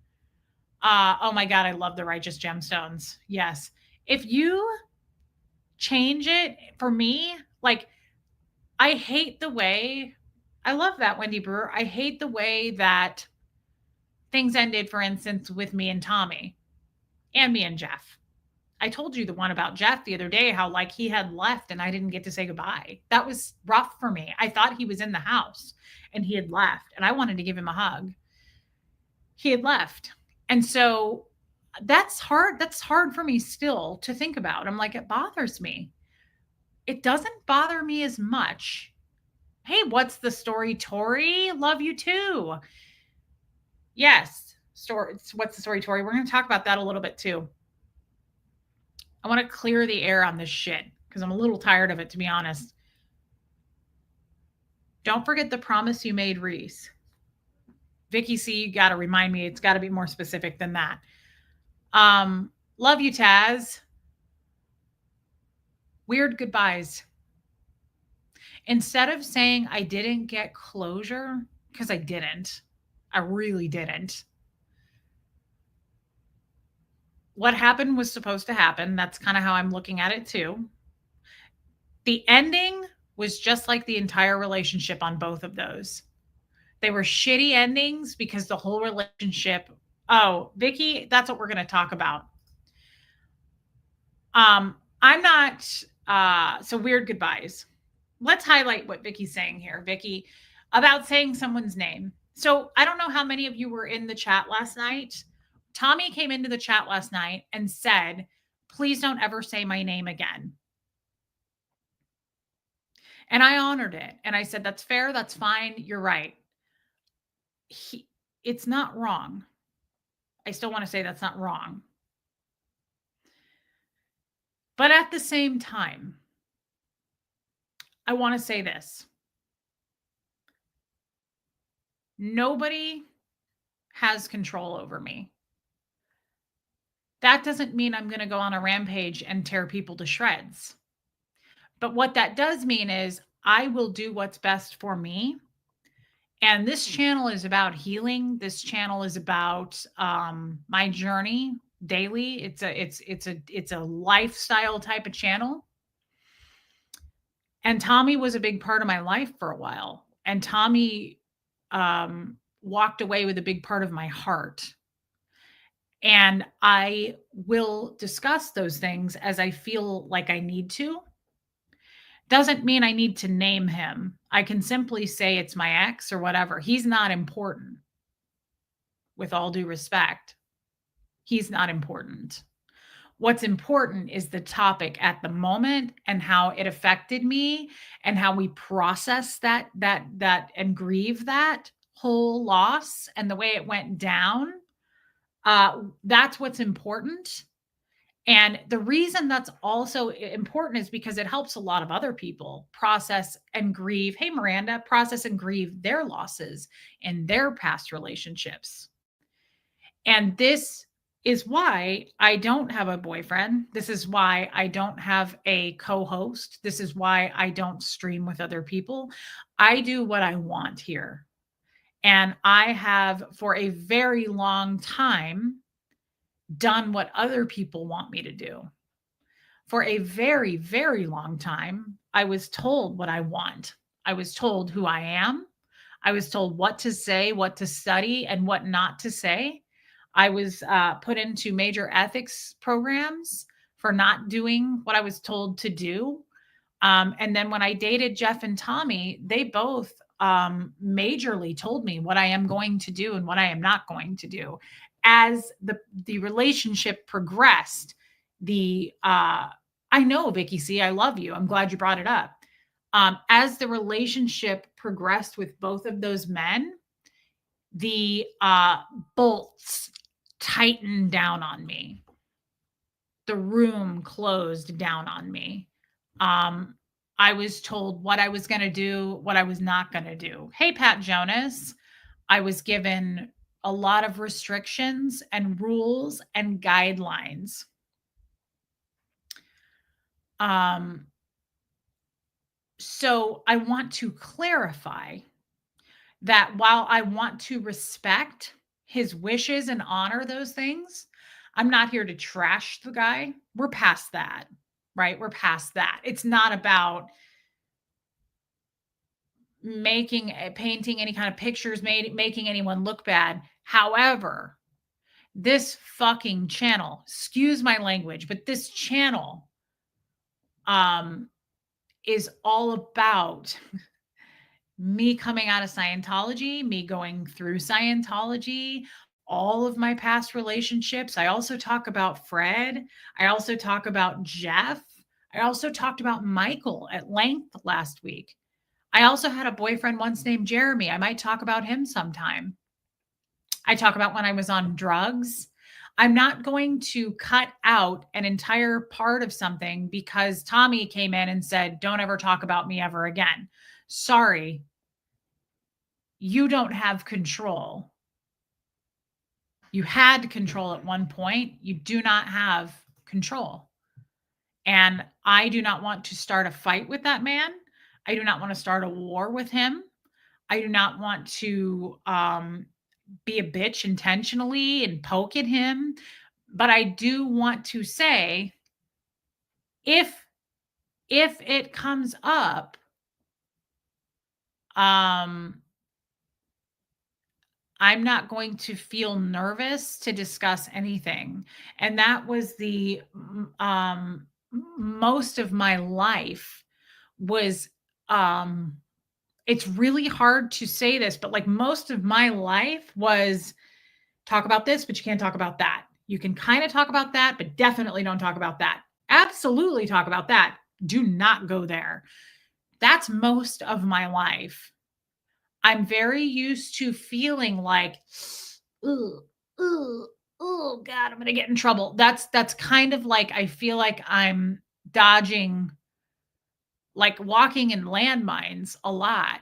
oh my God, I love the righteous gemstones. Yes. If you change it for me, like, I hate the way, I love that, Wendy Brewer. I hate the way that things ended, for instance, with me and Tommy and me and Jeff. I told you the one about Jeff the other day, how like he had left and I didn't get to say goodbye. That was rough for me. I thought he was in the house and he had left and I wanted to give him a hug. He had left. And so that's hard. That's hard for me still to think about. I'm like, it bothers me. It doesn't bother me as much. Hey, what's the story, Tori? Love you too. Yes. What's the story, Tori? We're going to talk about that a little bit too. I want to clear the air on this shit because I'm a little tired of it, to be honest. Don't forget the promise you made, Reese. Vicky C, you got to remind me. It's got to be more specific than that. Love you, Taz. Weird goodbyes. Instead of saying I didn't get closure, because I didn't. I really didn't. What happened was supposed to happen. That's kind of how I'm looking at it too. The ending was just like the entire relationship on both of those. They were shitty endings because the whole relationship. Oh, Vicky, that's what we're going to talk about. I'm not, so weird goodbyes. Let's highlight what Vicky's saying here, Vicky, about saying someone's name. So I don't know how many of you were in the chat last night. Tommy came into the chat last night and said, please don't ever say my name again. And I honored it. And I said, that's fair. That's fine. You're right. It's not wrong. I still want to say that's not wrong. But at the same time, I want to say this. Nobody has control over me. That doesn't mean I'm going to go on a rampage and tear people to shreds. But what that does mean is I will do what's best for me. And this channel is about healing. This channel is about my journey daily. It's a lifestyle type of channel. And Tommy was a big part of my life for a while. And Tommy walked away with a big part of my heart. And I will discuss those things as I feel like I need to. Doesn't mean I need to name him. I can simply say it's my ex or whatever. He's not important. With all due respect, he's not important. What's important is the topic at the moment and how it affected me and how we process that and grieve that whole loss and the way it went down. That's what's important. And the reason that's also important is because it helps a lot of other people process and grieve. Hey, Miranda, process and grieve their losses in their past relationships. And this is why I don't have a boyfriend. This is why I don't have a co-host. This is why I don't stream with other people. I do what I want here. And I have, for a very long time, done what other people want me to do. For a very, very long time, I was told what I want. I was told who I am. I was told what to say, what to study, and what not to say. I was put into major ethics programs for not doing what I was told to do. And then when I dated Jeff and Tommy, they both majorly told me what I am going to do and what I am not going to do. As the relationship progressed, the I know, Vicky C, I love you. I'm glad you brought it up. As the relationship progressed with both of those men, the bolts tightened down on me. The room closed down on me. Um, I was told what I was going to do, what I was not going to do. Hey, Pat Jonas, I was given a lot of restrictions and rules and guidelines. So I want to clarify that while I want to respect his wishes and honor those things, I'm not here to trash the guy. We're past that, right? We're past that. It's not about painting any kind of pictures, making anyone look bad. However, this fucking channel, excuse my language, but this channel is all about me coming out of Scientology, me going through Scientology, all of my past relationships. I also talk about Fred. I also talk about Jeff. I also talked about Michael at length last week. I also had a boyfriend once named Jeremy. I might talk about him sometime. I talk about when I was on drugs. I'm not going to cut out an entire part of something because Tommy came in and said, "Don't ever talk about me ever again." Sorry, you don't have control. You had control at one point. You do not have control. And I do not want to start a fight with that man. I do not want to start a war with him. I do not want to be a bitch intentionally and poke at him. But I do want to say, if it comes up, I'm not going to feel nervous to discuss anything. And that was the most of my life was it's really hard to say this, but like most of my life was talk about this, but you can't talk about that. You can kind of talk about that, but definitely don't talk about that. Absolutely talk about that. Do not go there. That's most of my life. I'm very used to feeling like, ooh, oh God, I'm gonna get in trouble. That's kind of like I feel like I'm dodging, like walking in landmines a lot.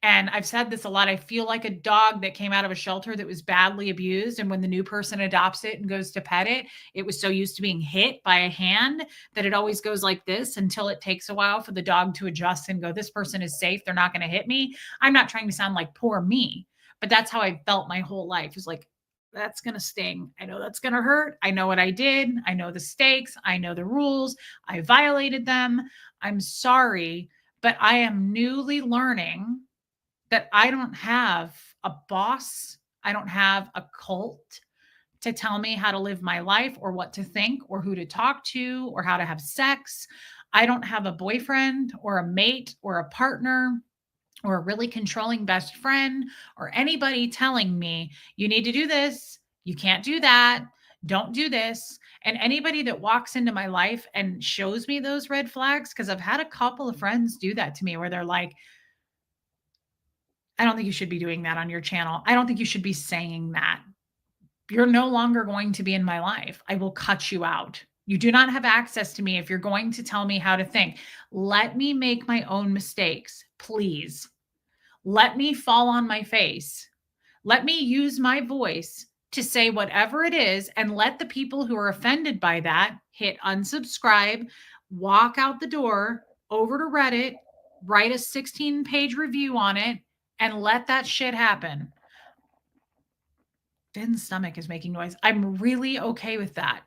And I've said this a lot. I feel like a dog that came out of a shelter that was badly abused. And when the new person adopts it and goes to pet it, it was so used to being hit by a hand that it always goes like this until it takes a while for the dog to adjust and go, this person is safe. They're not going to hit me. I'm not trying to sound like poor me, but that's how I felt my whole life. It's like, that's going to sting. I know that's going to hurt. I know what I did. I know the stakes. I know the rules. I violated them. I'm sorry, but I am newly learning that I don't have a boss. I don't have a cult to tell me how to live my life or what to think or who to talk to or how to have sex. I don't have a boyfriend or a mate or a partner or a really controlling best friend or anybody telling me, you need to do this, you can't do that, don't do this. And anybody that walks into my life and shows me those red flags, because I've had a couple of friends do that to me where they're like, I don't think you should be doing that on your channel. I don't think you should be saying that. You're no longer going to be in my life. I will cut you out. You do not have access to me if you're going to tell me how to think. Let me make my own mistakes, please. Let me fall on my face. Let me use my voice to say whatever it is, and let the people who are offended by that hit unsubscribe, walk out the door, over to Reddit, write a 16-page review on it, and let that shit happen. Finn's stomach is making noise. I'm really okay with that.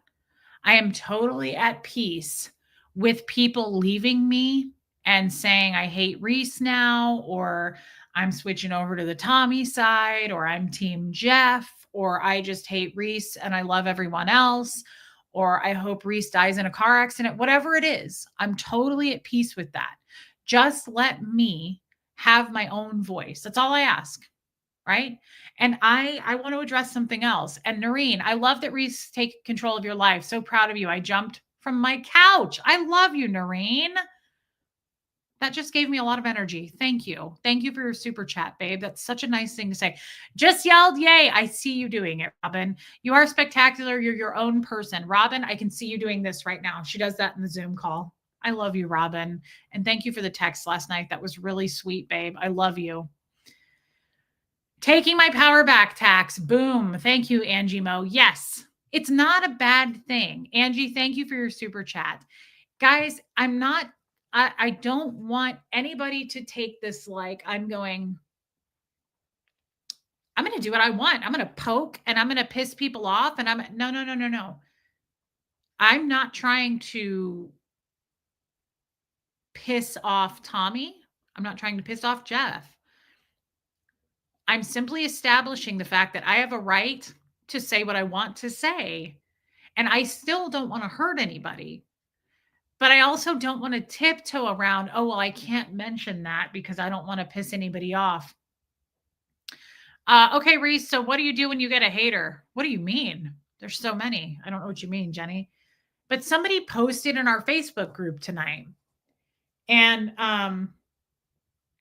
I am totally at peace with people leaving me and saying, I hate Reese now, or I'm switching over to the Tommy side, or I'm Team Jeff, or I just hate Reese and I love everyone else, or I hope Reese dies in a car accident, whatever it is. I'm totally at peace with that. Just let me have my own voice. That's all I ask, right? And I want to address something else. And Noreen, I love that Reese take control of your life. So proud of you. I jumped from my couch. I love you, Noreen. That just gave me a lot of energy. Thank you. Thank you for your super chat, babe. That's such a nice thing to say. Just yelled, yay. I see you doing it, Robin. You are spectacular. You're your own person. Robin, I can see you doing this right now. She does that in the Zoom call. I love you, Robin. And thank you for the text last night. That was really sweet, babe. I love you. Taking my power back tax. Boom. Thank you, Angie Mo. Yes, it's not a bad thing. Angie, thank you for your super chat. Guys, I don't want anybody to take this like I'm going to do what I want. I'm going to poke and I'm going to piss people off. And no, no, no, no, no. I'm not trying to piss off Tommy. I'm not trying to piss off Jeff. I'm simply establishing the fact that I have a right to say what I want to say. And I still don't want to hurt anybody. But I also don't want to tiptoe around, oh, well, I can't mention that because I don't want to piss anybody off. Okay, Reese. So what do you do when you get a hater? What do you mean? There's so many. I don't know what you mean, Jenny. But somebody posted in our Facebook group tonight. And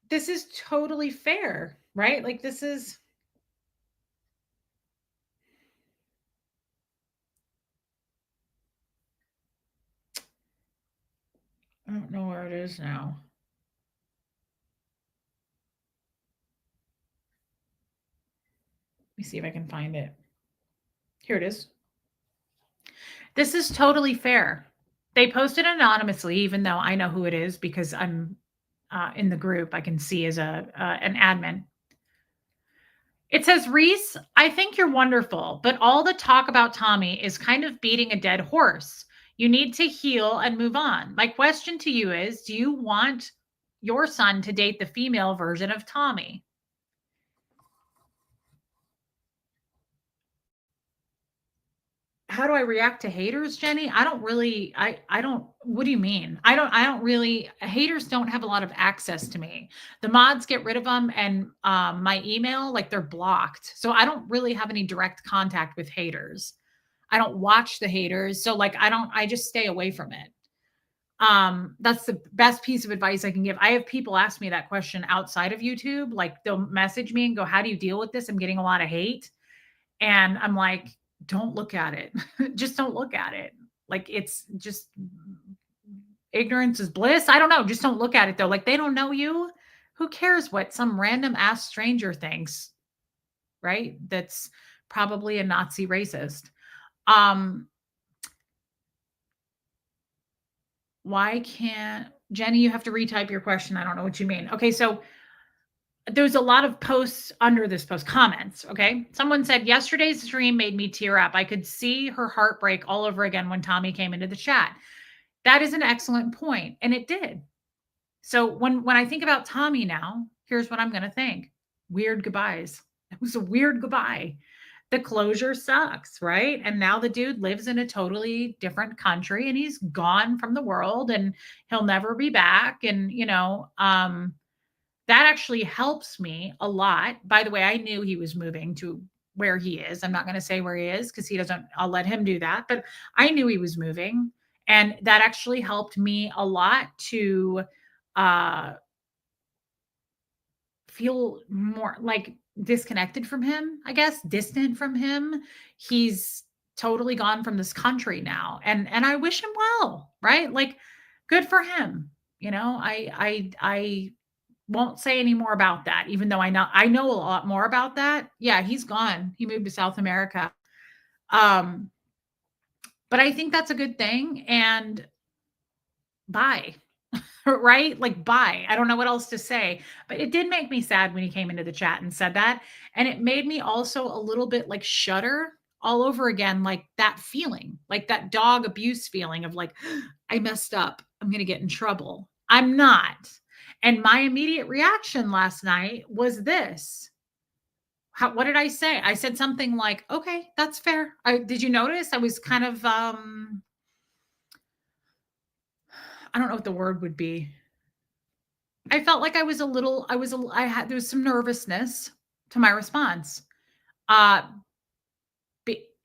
this is totally fair, right? Like this is I don't know where it is now. Let me see if I can find it. Here it is. This is totally fair. They posted anonymously, even though I know who it is because I'm in the group. I can see as an admin. It says, Reese, I think you're wonderful, but all the talk about Tommy is kind of beating a dead horse. You need to heal and move on. My question to you is, do you want your son to date the female version of Tommy? How do I react to haters, Jenny? I don't really, I don't, what do you mean? I don't really, haters don't have a lot of access to me. The mods get rid of them and my email, like they're blocked. So I don't really have any direct contact with haters. I don't watch the haters. So like, I just stay away from it. That's the best piece of advice I can give. I have people ask me that question outside of YouTube. Like they'll message me and go, how do you deal with this? I'm getting a lot of hate. And I'm like, don't look at it. Just don't look at it. Like it's just ignorance is bliss. I don't know. Just don't look at it though. Like they don't know you. Who cares what some random ass stranger thinks, right? That's probably a Nazi racist. Why can't Jenny, you have to retype your question. I don't know what you mean. Okay, so there's a lot of posts under this post, comments. Okay. Someone said, yesterday's stream made me tear up. I could see her heartbreak all over again when Tommy came into the chat. That is an excellent point, and it did. So when I think about Tommy now, here's what I'm going to think. Weird goodbyes. It was a weird goodbye. The closure sucks, right? And now the dude lives in a totally different country and he's gone from the world and he'll never be back. And, that actually helps me a lot. By the way, I knew he was moving to where he is. I'm not going to say where he is because he doesn't, I'll let him do that. But I knew he was moving. And that actually helped me a lot to feel more like disconnected from him, I guess, distant from him. He's totally gone from this country now. And I wish him well, right? Like good for him. I won't say any more about that, even though I know a lot more about that. Yeah, he's gone. He moved to South America. But I think that's a good thing. And bye. right? Like, bye. I don't know what else to say. But it did make me sad when he came into the chat and said that. And it made me also a little bit like shudder all over again, like that feeling, like that dog abuse feeling of like, I messed up. I'm going to get in trouble. I'm not. And my immediate reaction last night was this. What did I say? I said something like, okay, that's fair. Did you notice I was kind of, I don't know what the word would be. I felt like I was a little, I had, there was some nervousness to my response. Uh,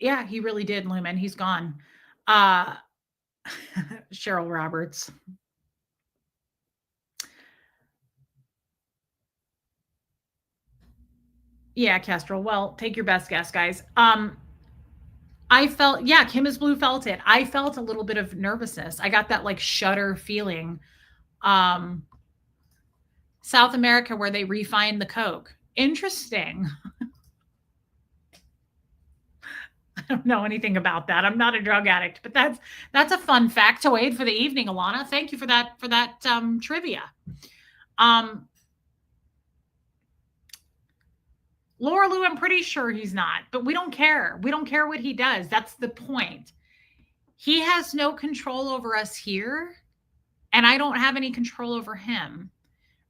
yeah, he really did, Lumen. He's gone. Uh, Cheryl Roberts. Yeah, Kestrel. Well, take your best guess, guys. I felt, yeah, Kim is Blue felt it. I felt a little bit of nervousness. I got that like shudder feeling. Um, South America where they refined the Coke. Interesting. I don't know anything about that. I'm not a drug addict, but that's a fun factoid for the evening, Alana. Thank you for that trivia. Laura Lou, I'm pretty sure he's not, but we don't care. We don't care what he does. That's the point. He has no control over us here, and I don't have any control over him.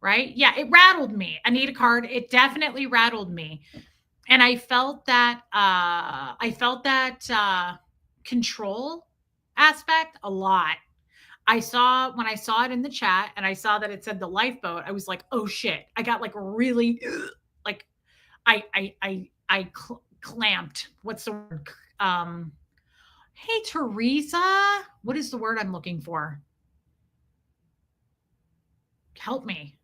Right? Yeah, it rattled me. Anita Card, it definitely rattled me. And I felt that control aspect a lot. When I saw it in the chat and I saw that it said the lifeboat, I was like, oh shit. I got like really like I clamped. What's the word? Hey Teresa, what is the word I'm looking for? Help me.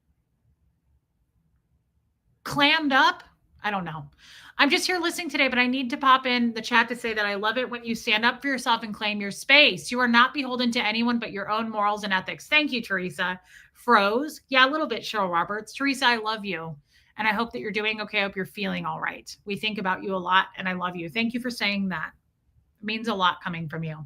Clammed up? I don't know. I'm just here listening today, but I need to pop in the chat to say that I love it when you stand up for yourself and claim your space. You are not beholden to anyone but your own morals and ethics. Thank you, Teresa. Froze. Yeah, a little bit, Cheryl Roberts. Teresa, I love you. And I hope that you're doing okay. I hope you're feeling all right. We think about you a lot, and I love you. Thank you for saying that. It means a lot coming from you.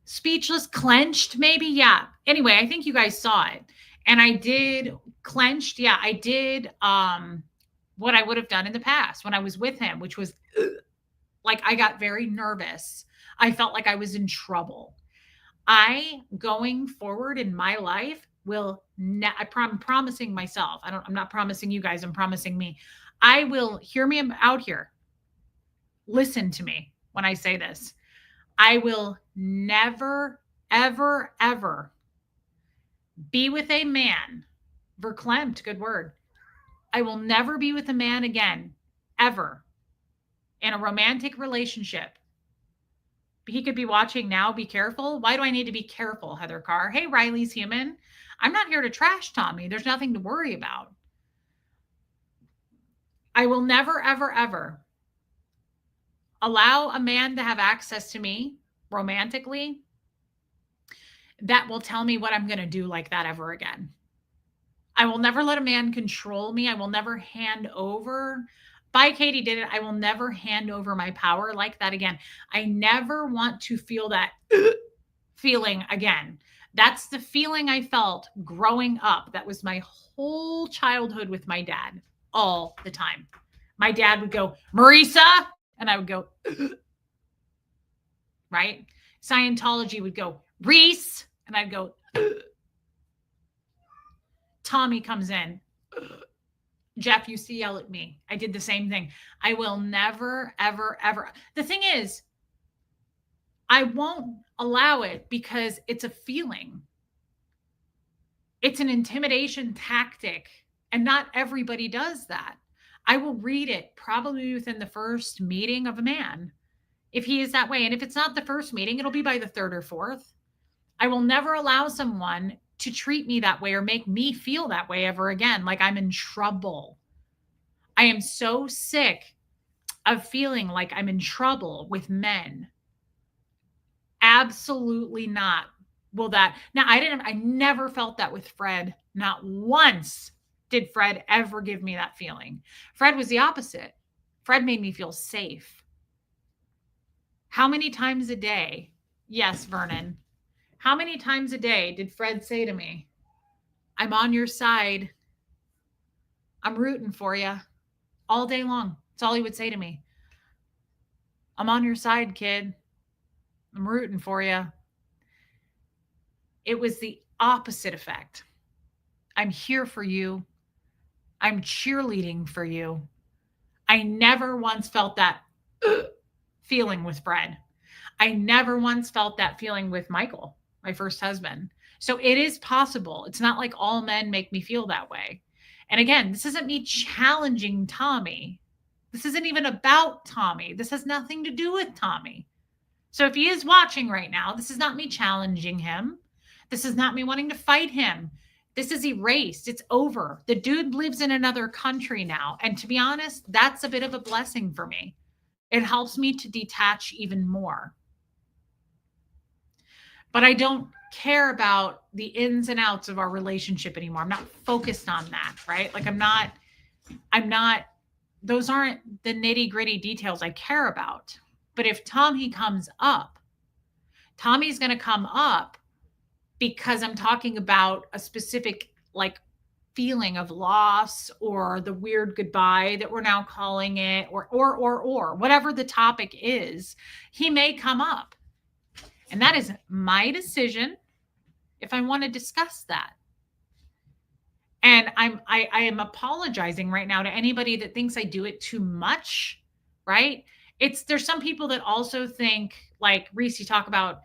Speechless, clenched, maybe? Yeah. Anyway, I think you guys saw it. And I did clenched. Yeah, I did what I would have done in the past when I was with him, which was like I got very nervous. I felt like I was in trouble. I going forward in my life will I'm promising myself. I'm not promising you guys, I'm promising me. I will hear me out here. Listen to me when I say this. I will never, ever, ever be with a man. Verklempt, good word. I will never be with a man again, ever, in a romantic relationship. He could be watching now. Be careful. Why do I need to be careful, Heather Carr? Hey, Riley's human. I'm not here to trash Tommy. There's nothing to worry about. I will never, ever, ever allow a man to have access to me romantically that will tell me what I'm going to do like that ever again. I will never let a man control me. I will never hand over. By Katie did it. I will never hand over my power like that again. I never want to feel that feeling again. That's the feeling I felt growing up. That was my whole childhood with my dad all the time. My dad would go, Marisa, and I would go, right? Scientology would go, Reese, and I'd go, Tommy comes in. Jeff, you see, yell at me. I did the same thing. I will never, ever, ever. The thing is, I won't allow it because it's a feeling. It's an intimidation tactic, and not everybody does that. I will read it probably within the first meeting of a man if he is that way. And if it's not the first meeting, it'll be by the third or fourth. I will never allow someone to treat me that way or make me feel that way ever again, like I'm in trouble. I am so sick of feeling like I'm in trouble with men. Absolutely not. Will that now? I never felt that with Fred. Not once did Fred ever give me that feeling. Fred was the opposite. Fred made me feel safe. How many times a day? Yes, Vernon. How many times a day did Fred say to me, I'm on your side. I'm rooting for you all day long. That's all he would say to me. I'm on your side, kid. I'm rooting for you. It was the opposite effect. I'm here for you. I'm cheerleading for you. I never once felt that feeling with Fred. I never once felt that feeling with Michael, my first husband. So it is possible. It's not like all men make me feel that way. And again, this isn't me challenging Tommy. This isn't even about Tommy. This has nothing to do with Tommy. So if he is watching right now, this is not me challenging him. This is not me wanting to fight him. This is erased. It's over. The dude lives in another country now. And to be honest, that's a bit of a blessing for me. It helps me to detach even more. But I don't care about the ins and outs of our relationship anymore. I'm not focused on that, right? Like I'm not, those aren't the nitty gritty details I care about. But if Tommy's going to come up because I'm talking about a specific like feeling of loss or the weird goodbye that we're now calling it, or whatever the topic is, he may come up. And that is my decision if I want to discuss that. And I am apologizing right now to anybody that thinks I do it too much, right? There's some people that also think like Reese, you talk about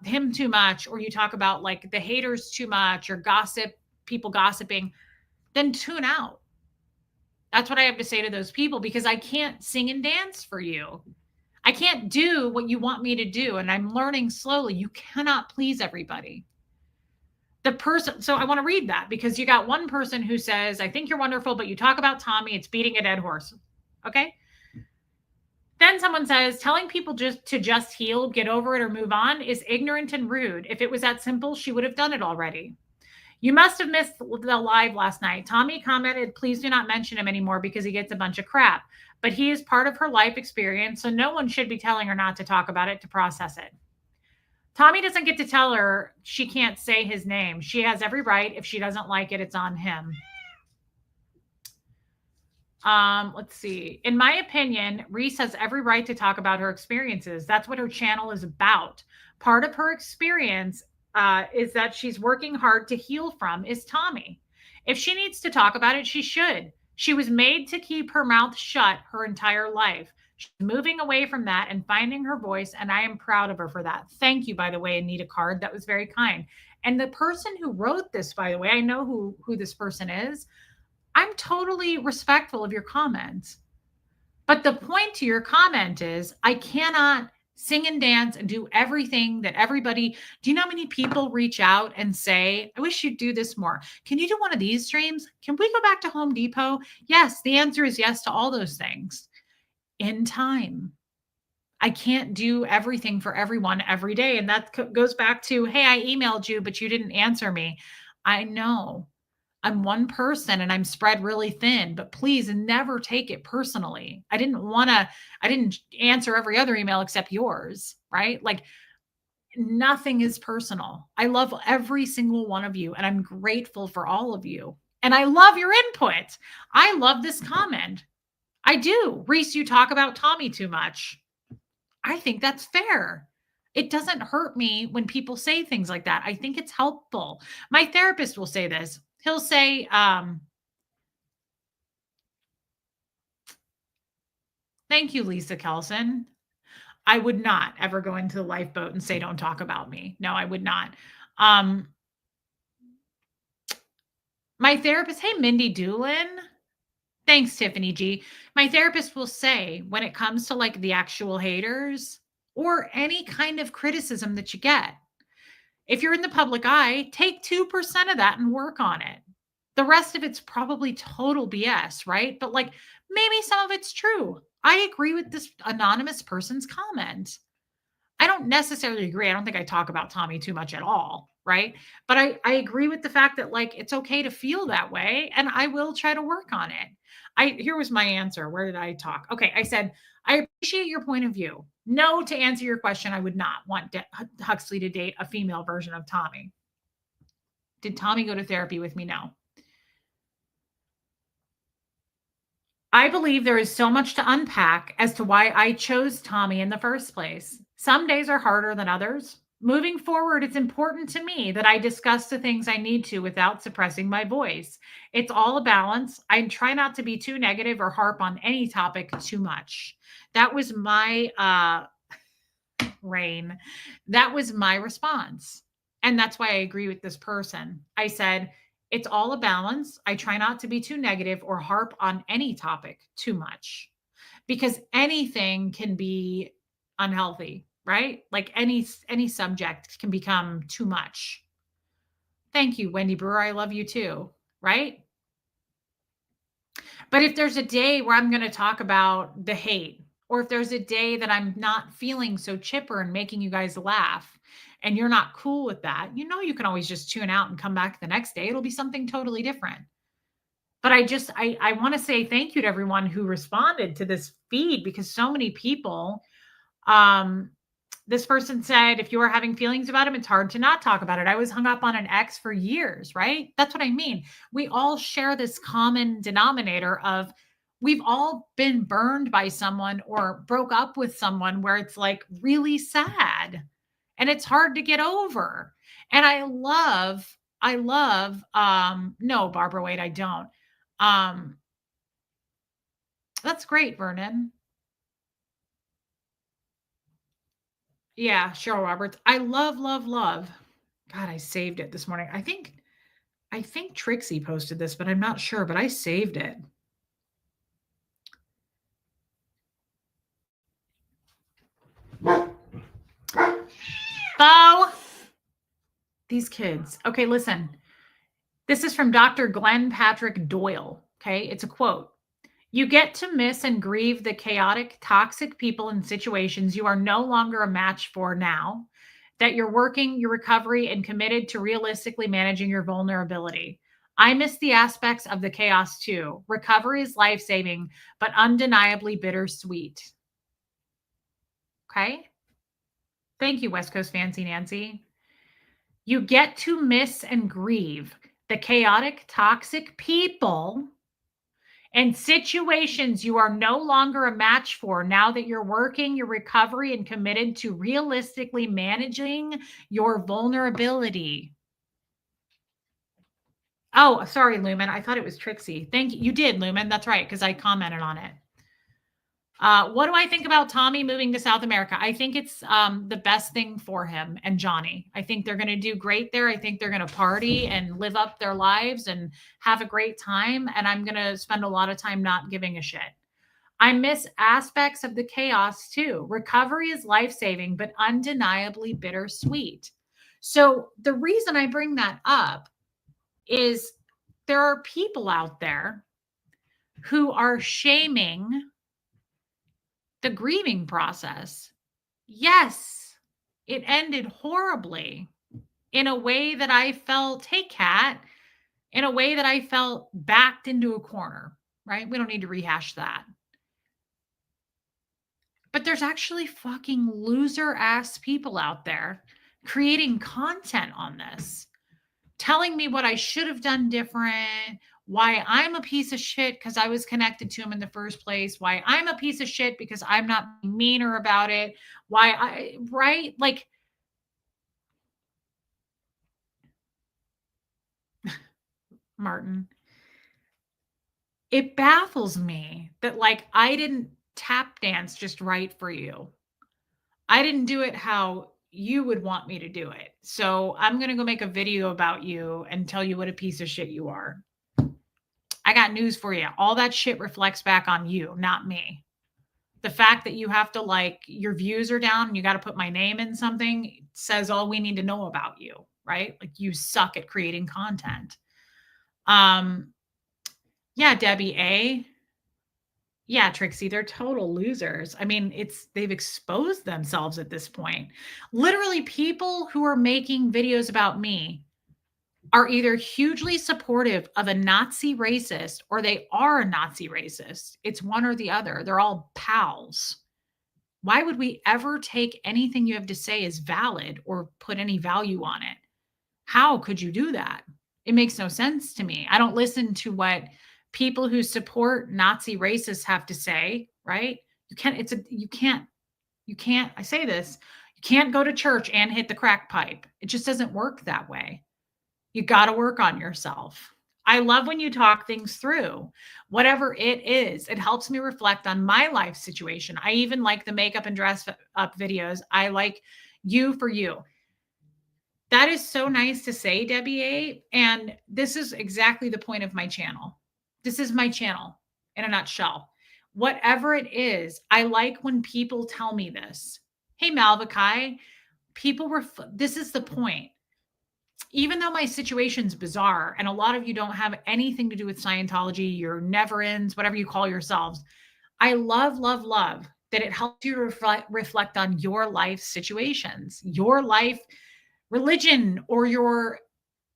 him too much, or you talk about like the haters too much, or people gossiping, then tune out. That's what I have to say to those people, because I can't sing and dance for you. I can't do what you want me to do. And I'm learning slowly. You cannot please everybody. So I want to read that, because you got one person who says, I think you're wonderful, but you talk about Tommy, it's beating a dead horse. Okay. Then someone says, telling people to just heal, get over it, or move on is ignorant and rude. If it was that simple, she would have done it already. You must have missed the live last night. Tommy commented, please do not mention him anymore because he gets a bunch of crap. But he is part of her life experience, so no one should be telling her not to talk about it, to process it. Tommy doesn't get to tell her she can't say his name. She has every right. If she doesn't like it, it's on him. Let's see. In my opinion, Reese has every right to talk about her experiences. That's what her channel is about. Part of her experience is that she's working hard to heal from is Tommy. If she needs to talk about it, she should. She was made to keep her mouth shut her entire life. She's moving away from that and finding her voice, and I am proud of her for that. Thank you, by the way, Anita Card. That was very kind. And the person who wrote this, by the way, I know who this person is. I'm totally respectful of your comments. But the point to your comment is I cannot sing and dance and do everything that everybody. Do you know how many people reach out and say, I wish you'd do this more? Can you do one of these streams? Can we go back to Home Depot? Yes, the answer is yes to all those things in time. I can't do everything for everyone every day. And that goes back to, hey, I emailed you, but you didn't answer me. I know. I'm one person and I'm spread really thin, but please never take it personally. I didn't answer every other email except yours, right? Like nothing is personal. I love every single one of you and I'm grateful for all of you. And I love your input. I love this comment. I do. Reese, you talk about Tommy too much. I think that's fair. It doesn't hurt me when people say things like that. I think it's helpful. My therapist will say this. He'll say, thank you, Lisa Kelson. I would not ever go into the lifeboat and say, don't talk about me. No, I would not. My therapist, hey, Mindy Doolin. Thanks, Tiffany G. My therapist will say, when it comes to like the actual haters or any kind of criticism that you get, if you're in the public eye, take 2% of that and work on it. The rest of it's probably total BS, right? But like maybe some of it's true. I agree with this anonymous person's comment. I don't necessarily agree. I don't think I talk about Tommy too much at all, right? But I agree with the fact that like it's okay to feel that way, and I will try to work on it. Here was my answer. Where did I talk? Okay, I said I appreciate your point of view. No, to answer your question, I would not want Huxley to date a female version of Tommy. Did Tommy go to therapy with me? No. I believe there is so much to unpack as to why I chose Tommy in the first place. Some days are harder than others. Moving forward, it's important to me that I discuss the things I need to without suppressing my voice. It's all a balance. I try not to be too negative or harp on any topic too much. That was my rain. That was my response. And that's why I agree with this person. I said, it's all a balance. I try not to be too negative or harp on any topic too much because anything can be unhealthy, right? Like any subject can become too much. Thank you, Wendy Brewer. I love you too, right? But if there's a day where I'm going to talk about the hate, or if there's a day that I'm not feeling so chipper and making you guys laugh, and you're not cool with that, you can always just tune out and come back the next day. It'll be something totally different. But I want to say thank you to everyone who responded to this feed because so many people, this person said, if you are having feelings about him, it's hard to not talk about it. I was hung up on an ex for years, right? That's what I mean. We all share this common denominator of we've all been burned by someone or broke up with someone where it's like really sad and it's hard to get over. And no, Barbara Wade, I don't. That's great, Vernon. Yeah, Cheryl Roberts. I love, love, love. God, I saved it this morning. I think Trixie posted this, but I'm not sure, but I saved it. Bo, these kids. Okay, listen. This is from Dr. Glenn Patrick Doyle. Okay, it's a quote. You get to miss and grieve the chaotic, toxic people and situations you are no longer a match for now that you're working your recovery and committed to realistically managing your vulnerability. I miss the aspects of the chaos too. Recovery is life saving, but undeniably bittersweet. Okay. Thank you, West Coast Fancy Nancy. You get to miss and grieve the chaotic, toxic people and situations you are no longer a match for now that you're working your recovery and committed to realistically managing your vulnerability. Oh, sorry, Lumen. I thought it was Trixie. Thank you. You did, Lumen. That's right, because I commented on it. What do I think about Tommy moving to South America? I think it's the best thing for him and Johnny. I think they're going to do great there. I think they're going to party and live up their lives and have a great time. And I'm going to spend a lot of time not giving a shit. I miss aspects of the chaos too. Recovery is life-saving, but undeniably bittersweet. So the reason I bring that up is there are people out there who are shaming the grieving process. Yes, it ended horribly in a way that I felt, hey, Kat, in a way that I felt backed into a corner, right? We don't need to rehash that. But there's actually fucking loser ass people out there creating content on this, telling me what I should have done different, why I'm a piece of shit because I was connected to him in the first place, why I'm a piece of shit because I'm not meaner about it, right? Like, Martin, it baffles me that like I didn't tap dance just right for you. I didn't do it how you would want me to do it. So I'm going to go make a video about you and tell you what a piece of shit you are. I got news for you. All that shit reflects back on you, not me. The fact that you have to like your views are down and you got to put my name in something says all we need to know about you, right? Like you suck at creating content. Yeah, Debbie A. Yeah, Trixie, they're total losers. I mean, they've exposed themselves at this point. Literally people who are making videos about me are either hugely supportive of a Nazi racist or they are a Nazi racist. It's one or the other. They're all pals. Why would we ever take anything you have to say as valid or put any value on it? How could you do that? It makes no sense to me. I don't listen to what people who support Nazi racists have to say, right? You can't, I say this, you can't go to church and hit the crack pipe. It just doesn't work that way. You got to work on yourself. I love when you talk things through, whatever it is. It helps me reflect on my life situation. I even like the makeup and dress up videos. I like you for you. That is so nice to say, Debbie A. And this is exactly the point of my channel. This is my channel in a nutshell. Whatever it is, I like when people tell me this. Hey, Malvakai, this is the point. Even though my situation's bizarre and a lot of you don't have anything to do with Scientology, you're never ends, whatever you call yourselves, I love, love, love that it helps you reflect on your life situations, your life religion, or your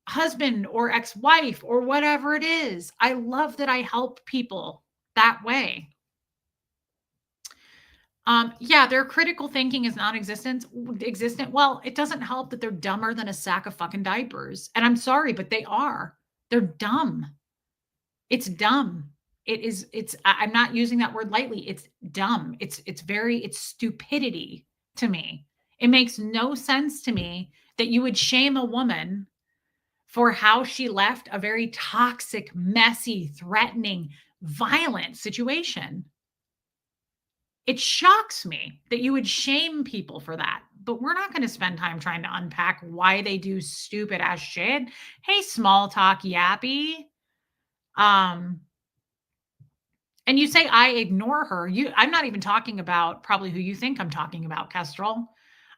husband or ex-wife or whatever it is. I love that I help people that way. Yeah, their critical thinking is non-existent. Existent. Well, it doesn't help that they're dumber than a sack of fucking diapers. And I'm sorry, but they are. They're dumb. It's dumb. I'm not using that word lightly. It's dumb. It's stupidity to me. It makes no sense to me that you would shame a woman for how she left a very toxic, messy, threatening, violent situation. It shocks me that you would shame people for that, but we're not going to spend time trying to unpack why they do stupid ass shit. Hey, small talk yappy. Um, and you say I ignore her. I'm not even talking about probably who you think I'm talking about, Kestrel.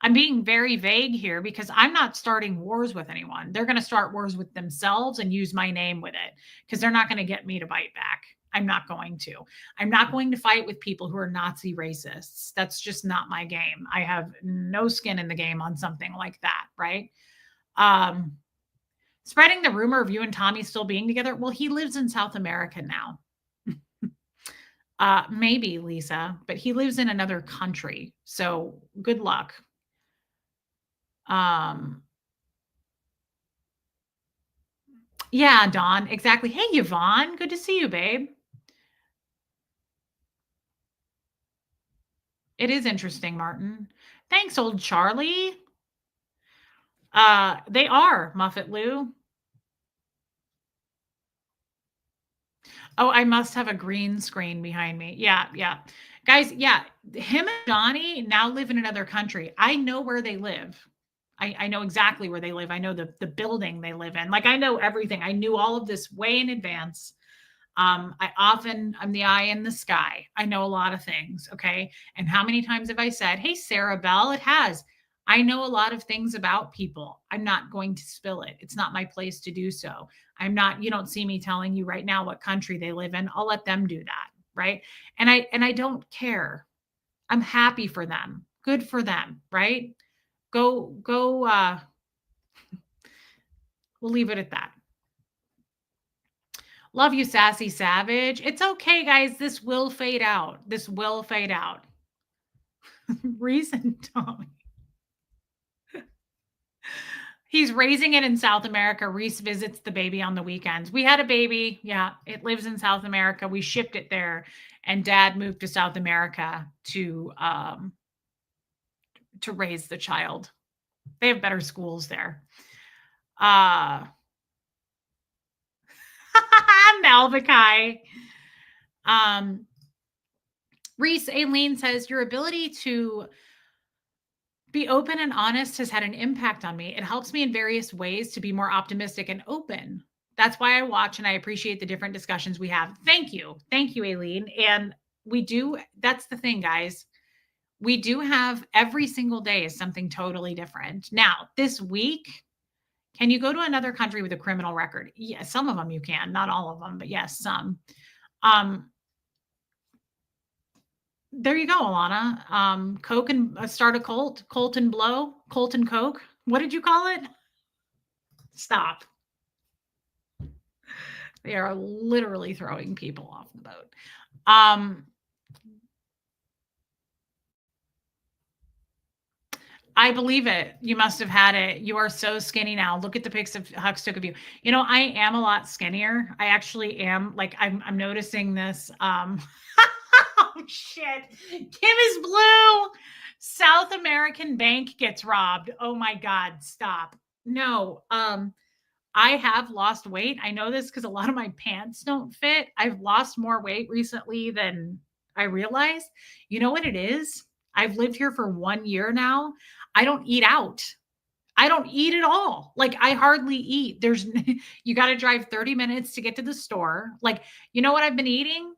I'm being very vague here because I'm not starting wars with anyone. They're going to start wars with themselves and use my name with it because they're not going to get me to bite back. I'm not going to. I'm not going to fight with people who are Nazi racists. That's just not my game. I have no skin in the game on something like that, right? Spreading the rumor of you and Tommy still being together. Well, he lives in South America now. Maybe, Lisa, but he lives in another country. So good luck. Yeah, Dawn, exactly. Hey, Yvonne, good to see you, babe. It is interesting, Martin. Thanks, old Charlie. They are, Muffet Lou. Oh, I must have a green screen behind me. Yeah, yeah. Guys, yeah, him and Johnny now live in another country. I know where they live. I know exactly where they live. I know the building they live in. Like I know everything. I knew all of this way in advance. I'm the eye in the sky. I know a lot of things. Okay. And how many times have I said, hey, Sarah Bell, it has. I know a lot of things about people. I'm not going to spill it. It's not my place to do so. You don't see me telling you right now what country they live in. I'll let them do that. Right. And I don't care. I'm happy for them. Good for them. Right. Go, we'll leave it at that. Love you, Sassy Savage. It's okay, guys. This will fade out. This will fade out. Reason, Tommy. He's raising it in South America. Reese visits the baby on the weekends. We had a baby. Yeah, it lives in South America. We shipped it there, and Dad moved to South America to raise the child. They have better schools there. Malvakai. Reese Aileen says, your ability to be open and honest has had an impact on me. It helps me in various ways to be more optimistic and open. That's why I watch and I appreciate the different discussions we have. Thank you. Thank you, Aileen. And that's the thing, guys. We do have every single day is something totally different. Now, this week, can you go to another country with a criminal record? Yes, some of them you can, not all of them, but yes, some. There you go, Alana. Coke and start a cult, Colt and blow, Colt and Coke. What did you call it? Stop. They are literally throwing people off the boat. Um, I believe it. You must have had it. You are so skinny now. Look at the pics of Hux took of you. You know, I am a lot skinnier. I actually am. Like I'm noticing this. Oh shit. Kim is blue. South American bank gets robbed. Oh my God. Stop. No. I have lost weight. I know this because a lot of my pants don't fit. I've lost more weight recently than I realized. You know what it is? I've lived here for 1 year now. I don't eat out. I don't eat at all. Like I hardly eat. You got to drive 30 minutes to get to the store. Like, you know what I've been eating?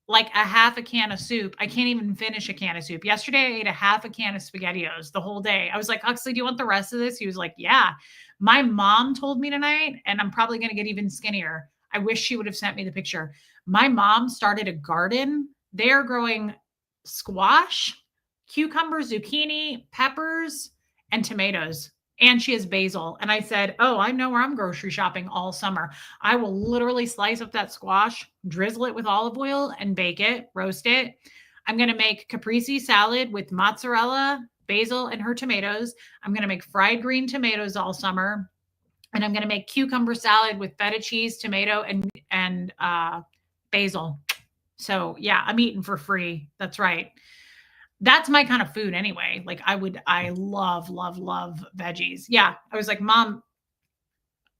Like a half a can of soup. I can't even finish a can of soup. Yesterday, I ate a half a can of SpaghettiOs the whole day. I was like, Huxley, do you want the rest of this? He was like, yeah. My mom told me tonight, and I'm probably going to get even skinnier. I wish she would have sent me the picture. My mom started a garden. They are growing squash, cucumber, zucchini, peppers, and tomatoes. And she has basil. And I said, oh, I know where I'm grocery shopping all summer. I will literally slice up that squash, drizzle it with olive oil, and bake it, roast it. I'm going to make caprese salad with mozzarella, basil, and her tomatoes. I'm going to make fried green tomatoes all summer. And I'm going to make cucumber salad with feta cheese, tomato, and basil. So yeah, I'm eating for free. That's right. That's my kind of food anyway. Like I love, love, love veggies. Yeah. I was like, Mom,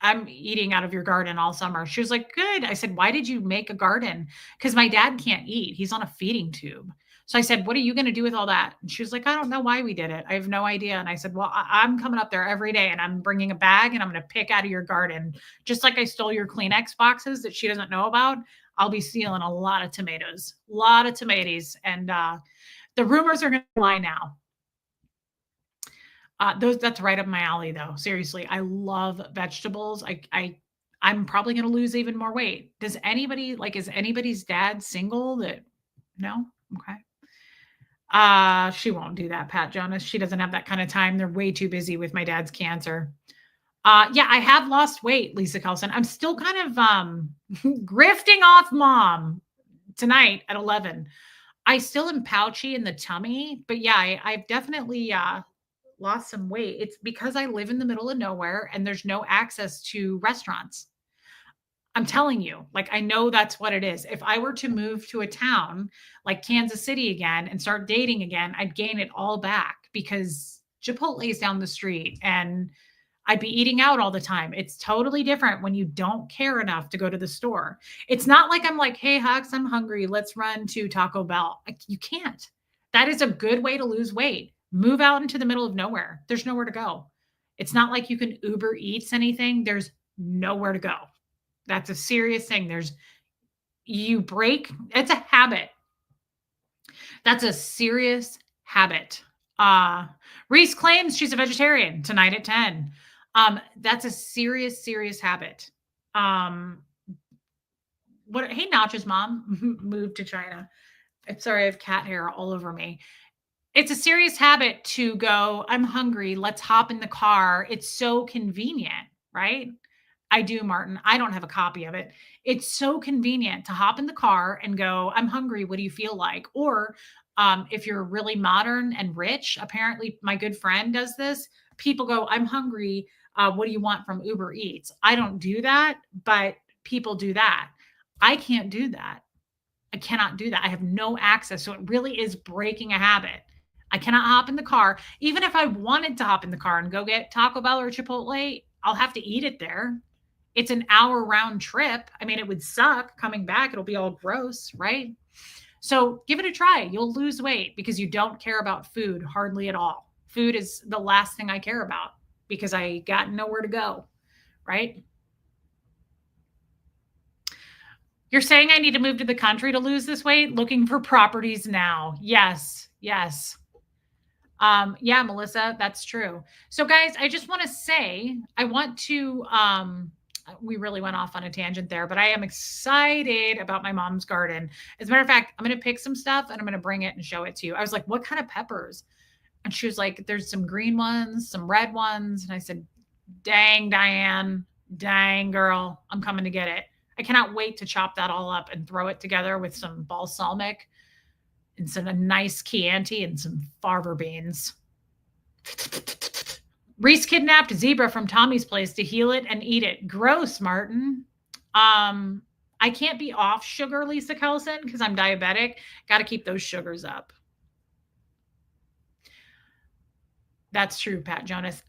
I'm eating out of your garden all summer. She was like, good. I said, why did you make a garden? Because my dad can't eat. He's on a feeding tube. So I said, what are you going to do with all that? And she was like, I don't know why we did it. I have no idea. And I said, well, I'm coming up there every day and I'm bringing a bag and I'm going to pick out of your garden. Just like I stole your Kleenex boxes that she doesn't know about. I'll be stealing a lot of tomatoes, a lot of tomatoes. And the rumors are going to lie now. That's right up my alley, though. Seriously, I love vegetables. I'm probably going to lose even more weight. Does anybody like? Is anybody's dad single? That no, okay. She won't do that, Pat Jonas. She doesn't have that kind of time. They're way too busy with my dad's cancer. Yeah, I have lost weight, Lisa Kelson. I'm still kind of grifting off mom tonight at 11. I still am pouchy in the tummy, but yeah, I've definitely lost some weight. It's because I live in the middle of nowhere and there's no access to restaurants. I'm telling you, like, I know that's what it is. If I were to move to a town like Kansas City again and start dating again, I'd gain it all back because Chipotle is down the street and I'd be eating out all the time. It's totally different when you don't care enough to go to the store. It's not like I'm like, hey, Hux, I'm hungry. Let's run to Taco Bell. Like, you can't. That is a good way to lose weight. Move out into the middle of nowhere. There's nowhere to go. It's not like you can Uber Eats anything. There's nowhere to go. That's a serious thing. It's a habit. That's a serious habit. Reese claims she's a vegetarian tonight at 10. That's a serious, serious habit. Hey, Notch's mom moved to China. I'm sorry, I have cat hair all over me. It's a serious habit to go, I'm hungry. Let's hop in the car. It's so convenient, right? I do, Martin. I don't have a copy of it. It's so convenient to hop in the car and go, I'm hungry. What do you feel like? Or if you're really modern and rich, apparently my good friend does this. People go, I'm hungry. What do you want from Uber Eats? I don't do that, but people do that. I can't do that. I cannot do that. I have no access. So it really is breaking a habit. I cannot hop in the car. Even if I wanted to hop in the car and go get Taco Bell or Chipotle, I'll have to eat it there. It's an hour round trip. I mean, it would suck coming back. It'll be all gross, right? So give it a try. You'll lose weight because you don't care about food hardly at all. Food is the last thing I care about because I got nowhere to go, right? You're saying I need to move to the country to lose this weight? Looking for properties now. Yes, yes. Yeah, Melissa, that's true. So guys, I just want to say, I want to, we really went off on a tangent there, but I am excited about my mom's garden. As a matter of fact, I'm going to pick some stuff and I'm going to bring it and show it to you. I was like, what kind of peppers? And she was like, there's some green ones, some red ones. And I said, dang, Diane, dang, girl, I'm coming to get it. I cannot wait to chop that all up and throw it together with some balsamic and some a nice Chianti and some farver beans. Reese kidnapped a zebra from Tommy's place to heal it and eat it. Gross, Martin. Um, I can't be off sugar, Lisa Kelson, because I'm diabetic. Got to keep those sugars up. That's true, Pat Jonas.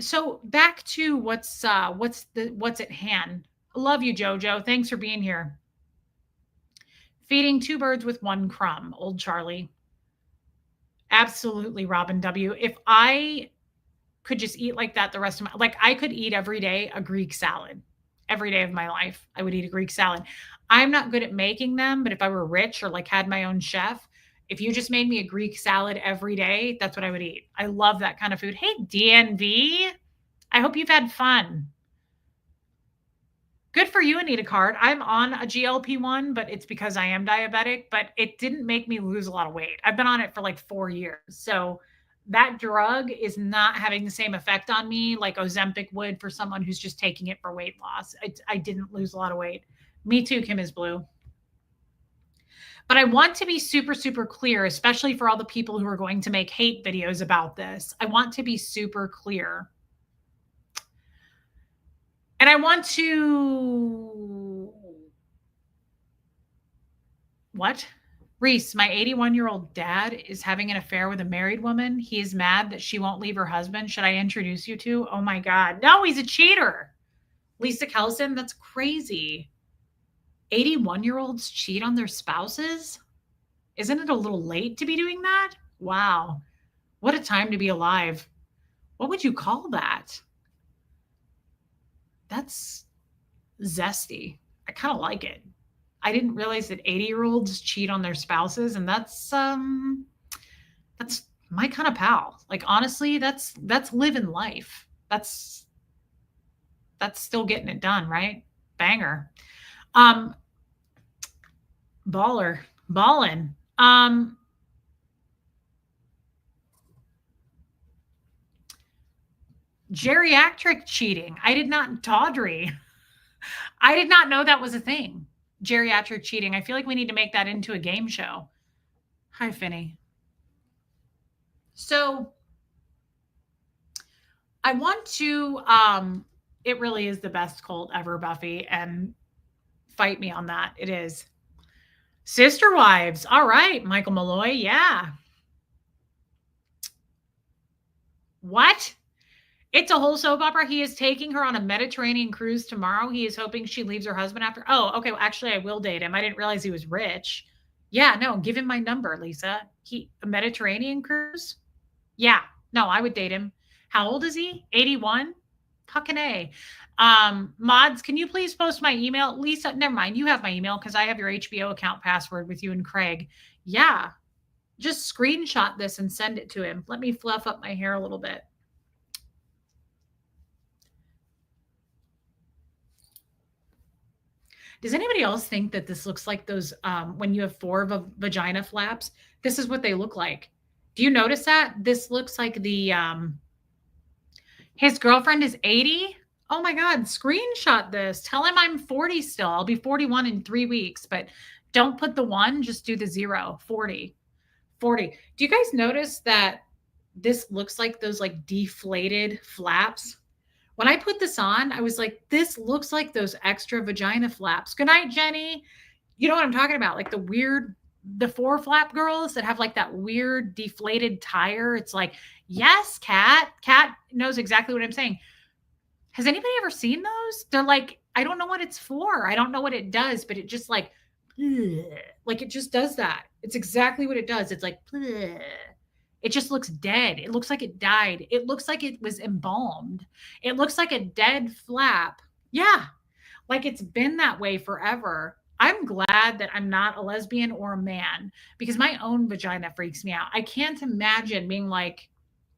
So back to what's at hand. Love you, Jojo. Thanks for being here. Feeding two birds with one crumb, old Charlie. Absolutely, Robin W. If I could just eat like that the rest of my like I could eat every day a Greek salad. Every day of my life, I would eat a Greek salad. I'm not good at making them, but if I were rich or like had my own chef, if you just made me a Greek salad every day, that's what I would eat. I love that kind of food. Hey, DNV. I hope you've had fun. Good for you, Anita Card. I'm on a GLP-1, but it's because I am diabetic, but it didn't make me lose a lot of weight. I've been on it for like 4 years. So that drug is not having the same effect on me like Ozempic would for someone who's just taking it for weight loss. I didn't lose a lot of weight. Me too, Kim is blue. But I want to be super, super clear, especially for all the people who are going to make hate videos about this. I want to be super clear. And I want to. What? Reese, my 81-year-old dad is having an affair with a married woman. He is mad that she won't leave her husband. Should I introduce you to? Oh my God. No, he's a cheater. Lisa Kelson, that's crazy. 81-year-olds cheat on their spouses? Isn't it a little late to be doing that? Wow. What a time to be alive. What would you call that? That's zesty. I kind of like it. I didn't realize that 80-year-olds cheat on their spouses, and that's my kind of pal. Like honestly, that's living life. That's still getting it done, right? Banger. Baller. Ballin'. Geriatric cheating. I did not, Tawdry. I did not know that was a thing. Geriatric cheating. I feel like we need to make that into a game show. Hi, Finny. So I want to, it really is the best cult ever, Buffy, and fight me on that. It is. Sister Wives. All right, Michael Malloy. Yeah. What? It's a whole soap opera. He is taking her on a Mediterranean cruise tomorrow. He is hoping she leaves her husband after. Oh, okay. Well, actually, I will date him. I didn't realize he was rich. Yeah, no, give him my number, Lisa. A Mediterranean cruise? Yeah, no, I would date him. How old is he? 81? Fucking A. Mods, can you please post my email? Lisa, never mind. You have my email because I have your HBO account password with you and Craig. Yeah, just screenshot this and send it to him. Let me fluff up my hair a little bit. Does anybody else think that this looks like those when you have 4 vagina flaps? This is what they look like. Do you notice that? This looks like the his girlfriend is 80. Oh my God, screenshot this. Tell him I'm 40 still. I'll be 41 in 3 weeks, but don't put the 1, just do the 0. 40. 40. Do you guys notice that this looks like those like deflated flaps? When I put this on, I was like, this looks like those extra vagina flaps. Good night, Jenny. You know what I'm talking about? Like the 4 flap girls that have like that weird deflated tire. It's like, yes, Kat. Kat knows exactly what I'm saying. Has anybody ever seen those? They're like, I don't know what it's for. I don't know what it does, but it just like it just does that. It's exactly what it does. It's like, it just looks dead. It looks like it died. It looks like it was embalmed. It looks like a dead flap. Yeah, like it's been that way forever. I'm glad that I'm not a lesbian or a man because my own vagina freaks me out. I can't imagine being like,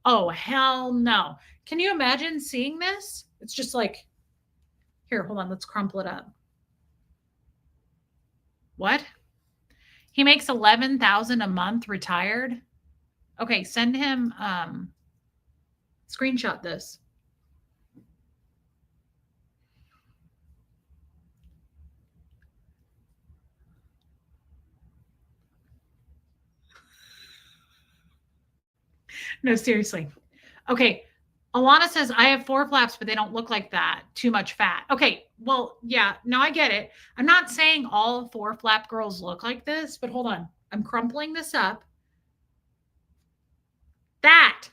oh, hell no. Can you imagine seeing this? It's just like, here, hold on. Let's crumple it up. What? He makes 11,000 a month retired. Okay, send him screenshot this. No, seriously. Okay. Alana says, I have 4 flaps, but they don't look like that. Too much fat. Okay. Well, yeah. No, I get it. I'm not saying all 4 flap girls look like this, but hold on. I'm crumpling this up. That.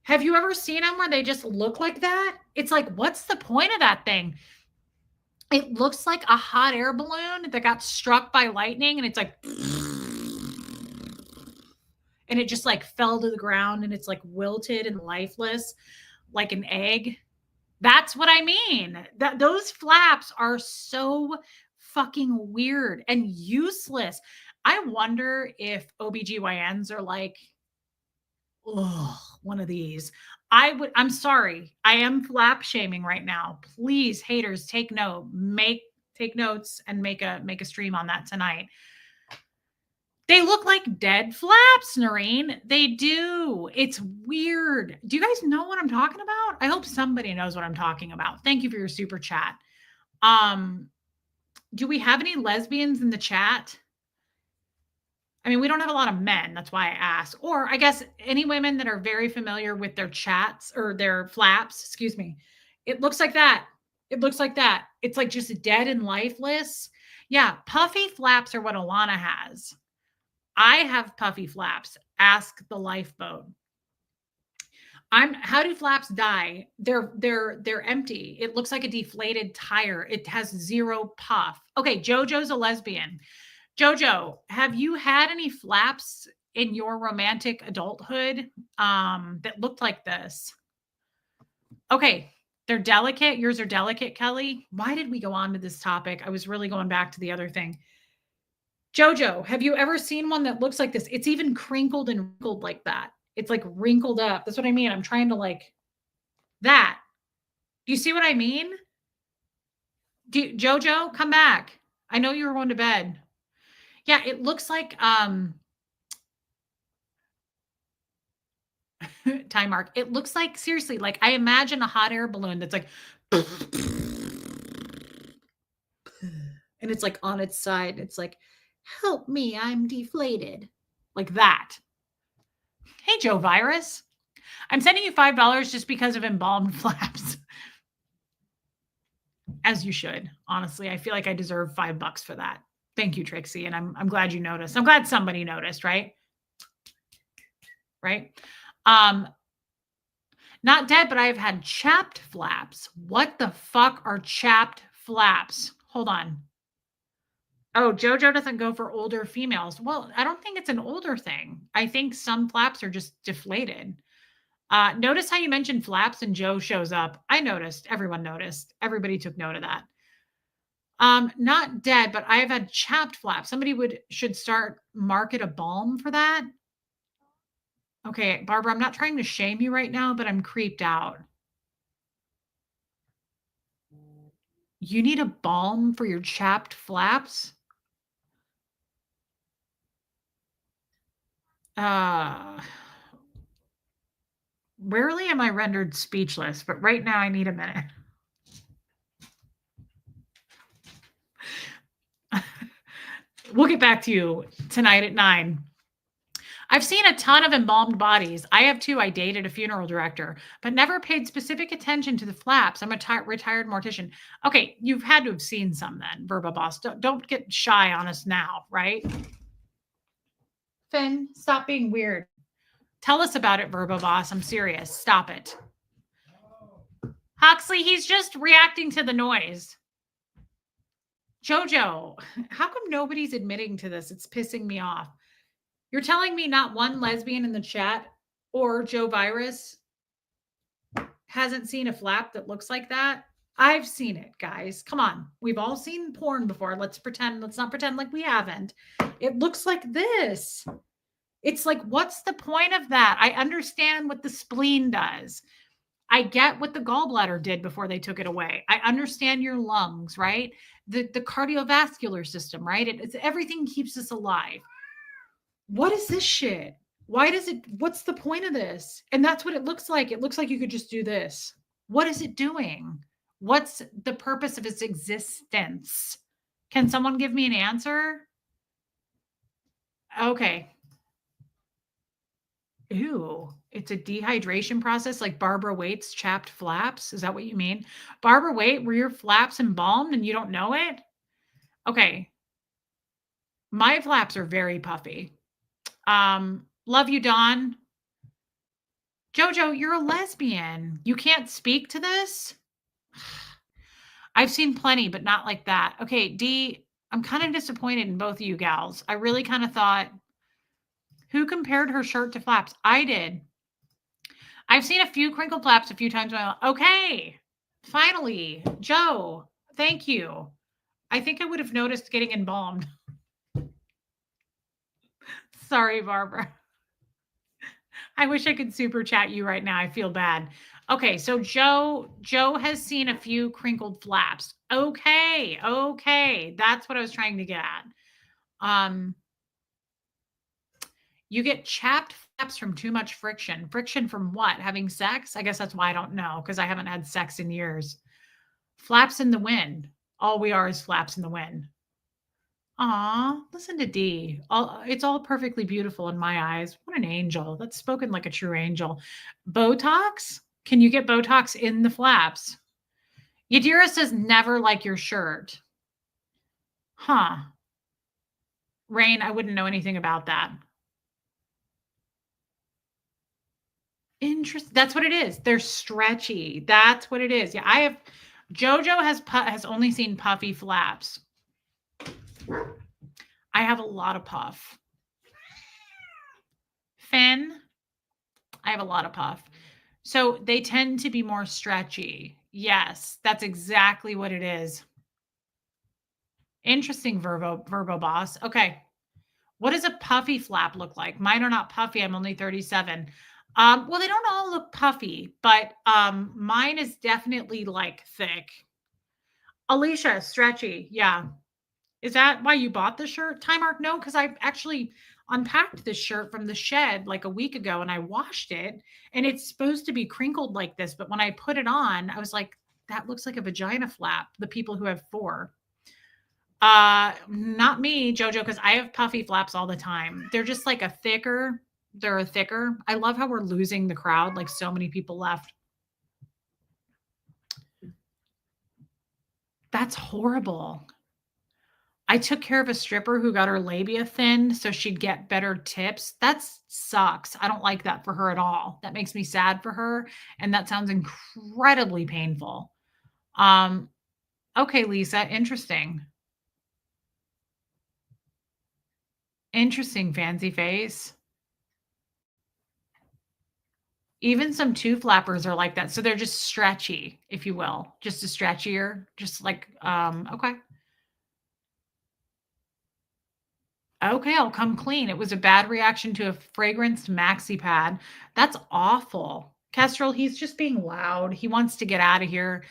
Have you ever seen them where they just look like that? It's like, what's the point of that thing? It looks like a hot air balloon that got struck by lightning, and it's like, and it just like fell to the ground and it's like wilted and lifeless like an egg. That's what I mean. That those flaps are so fucking weird and useless. I wonder if OBGYNs are like, oh, one of these. I'm sorry. I am flap shaming right now. Please, haters, take note. Take notes and make a stream on that tonight. They look like dead flaps, Noreen. They do. It's weird. Do you guys know what I'm talking about? I hope somebody knows what I'm talking about. Thank you for your super chat. Do we have any lesbians in the chat? I mean, we don't have a lot of men. That's why I ask. Or I guess any women that are very familiar with their chats or their flaps, excuse me. It looks like that. It looks like that. It's like just dead and lifeless. Yeah, puffy flaps are what Alana has. I have puffy flaps. Ask the lifeboat. How do flaps die? They're empty. It looks like a deflated tire. It has zero puff. Okay, JoJo's a lesbian. JoJo, have you had any flaps in your romantic adulthood that looked like this? Okay, they're delicate. Yours are delicate, Kelly. Why did we go on to this topic? I was really going back to the other thing. JoJo, have you ever seen one that looks like this? It's even crinkled and wrinkled like that. It's like wrinkled up. That's what I mean. I'm trying to like that. Do you see what I mean? JoJo, come back. I know you were going to bed. Yeah, it looks like time mark. It looks like seriously, like I imagine a hot air balloon that's like and it's like on its side. It's like, help me, I'm deflated. Like that. Hey, Joe Virus. I'm sending you $5 just because of embalmed flaps. As you should. Honestly, I feel like I deserve $5 for that. Thank you, Trixie. And I'm glad you noticed. I'm glad somebody noticed, right? Right? Not dead, but I've had chapped flaps. What the fuck are chapped flaps? Hold on. Oh, JoJo doesn't go for older females. Well, I don't think it's an older thing. I think some flaps are just deflated. Notice how you mentioned flaps and Joe shows up. I noticed. Everyone noticed. Everybody took note of that. Not dead, but I've had chapped flaps. Somebody should start market a balm for that. Okay, Barbara, I'm not trying to shame you right now, but I'm creeped out. You need a balm for your chapped flaps? Rarely am I rendered speechless, but right now I need a minute. We'll get back to you tonight at 9. I've seen a ton of embalmed bodies. I have too. I dated a funeral director, but never paid specific attention to the flaps. I'm a retired mortician. Okay, you've had to have seen some then, Verba Boss. Don't get shy on us now, right? Finn, stop being weird. Tell us about it, Verba Boss. I'm serious. Stop it. Huxley, he's just reacting to the noise. JoJo, how come nobody's admitting to this? It's pissing me off. You're telling me not one lesbian in the chat or Joe Virus hasn't seen a flap that looks like that? I've seen it, guys. Come on. We've all seen porn before. Let's not pretend like we haven't. It looks like this. It's like, what's the point of that? I understand what the spleen does. I get what the gallbladder did before they took it away. I understand your lungs, right? The cardiovascular system, right? It's everything keeps us alive. What is this shit? What's the point of this? And that's what it looks like. It looks like you could just do this. What is it doing? What's the purpose of its existence? Can someone give me an answer? Okay. Ew, it's a dehydration process like Barbara Waite's chapped flaps. Is that what you mean? Barbara Waite, were your flaps embalmed and you don't know it? Okay, my flaps are very puffy. Love you, Dawn. Jojo, you're a lesbian. You can't speak to this? I've seen plenty, but not like that. Okay, D, I'm kind of disappointed in both of you gals. I really kind of thought, who compared her shirt to flaps? I did. I've seen a few crinkled flaps a few times in my life. Okay, finally, Joe, thank you. I think I would have noticed getting embalmed. Sorry, Barbara. I wish I could super chat you right now. I feel bad. Okay, so Joe has seen a few crinkled flaps. Okay, okay. That's what I was trying to get at. Um, you get chapped flaps from too much friction. Friction from what? Having sex? I guess that's why I don't know, because I haven't had sex in years. Flaps in the wind. All we are is flaps in the wind. Aw, listen to D. It's all perfectly beautiful in my eyes. What an angel. That's spoken like a true angel. Botox? Can you get Botox in the flaps? Yadira says never like your shirt. Huh. Rain, I wouldn't know anything about that. Interest. That's what it is. They're stretchy. That's what it is. Yeah, I have. Jojo has only seen puffy flaps. I have a lot of puff. Finn, I have a lot of puff. So they tend to be more stretchy. Yes, that's exactly what it is. Interesting, Verbo boss. Okay. What does a puffy flap look like? Mine are not puffy. I'm only 37. Well, they don't all look puffy, but mine is definitely like thick. Alicia, stretchy. Yeah. Is that why you bought the shirt? Time Mark, no, because I actually unpacked this shirt from the shed like a week ago and I washed it and it's supposed to be crinkled like this. But when I put it on, I was like, that looks like a vagina flap. The people who have four. Not me, Jojo, because I have puffy flaps all the time. They're just like they're a thicker. I love how we're losing the crowd, like so many people left. That's horrible. I took care of a stripper who got her labia thinned so she'd get better tips. That sucks. I don't like that for her at all. That makes me sad for her. And that sounds incredibly painful. Um, okay, Lisa, interesting. Interesting, fancy face. Even some two flappers are like that. So they're just stretchy, if you will, just a stretchier, just like, okay. Okay, I'll come clean. It was a bad reaction to a fragranced maxi pad. That's awful. Kestrel, he's just being loud. He wants to get out of here.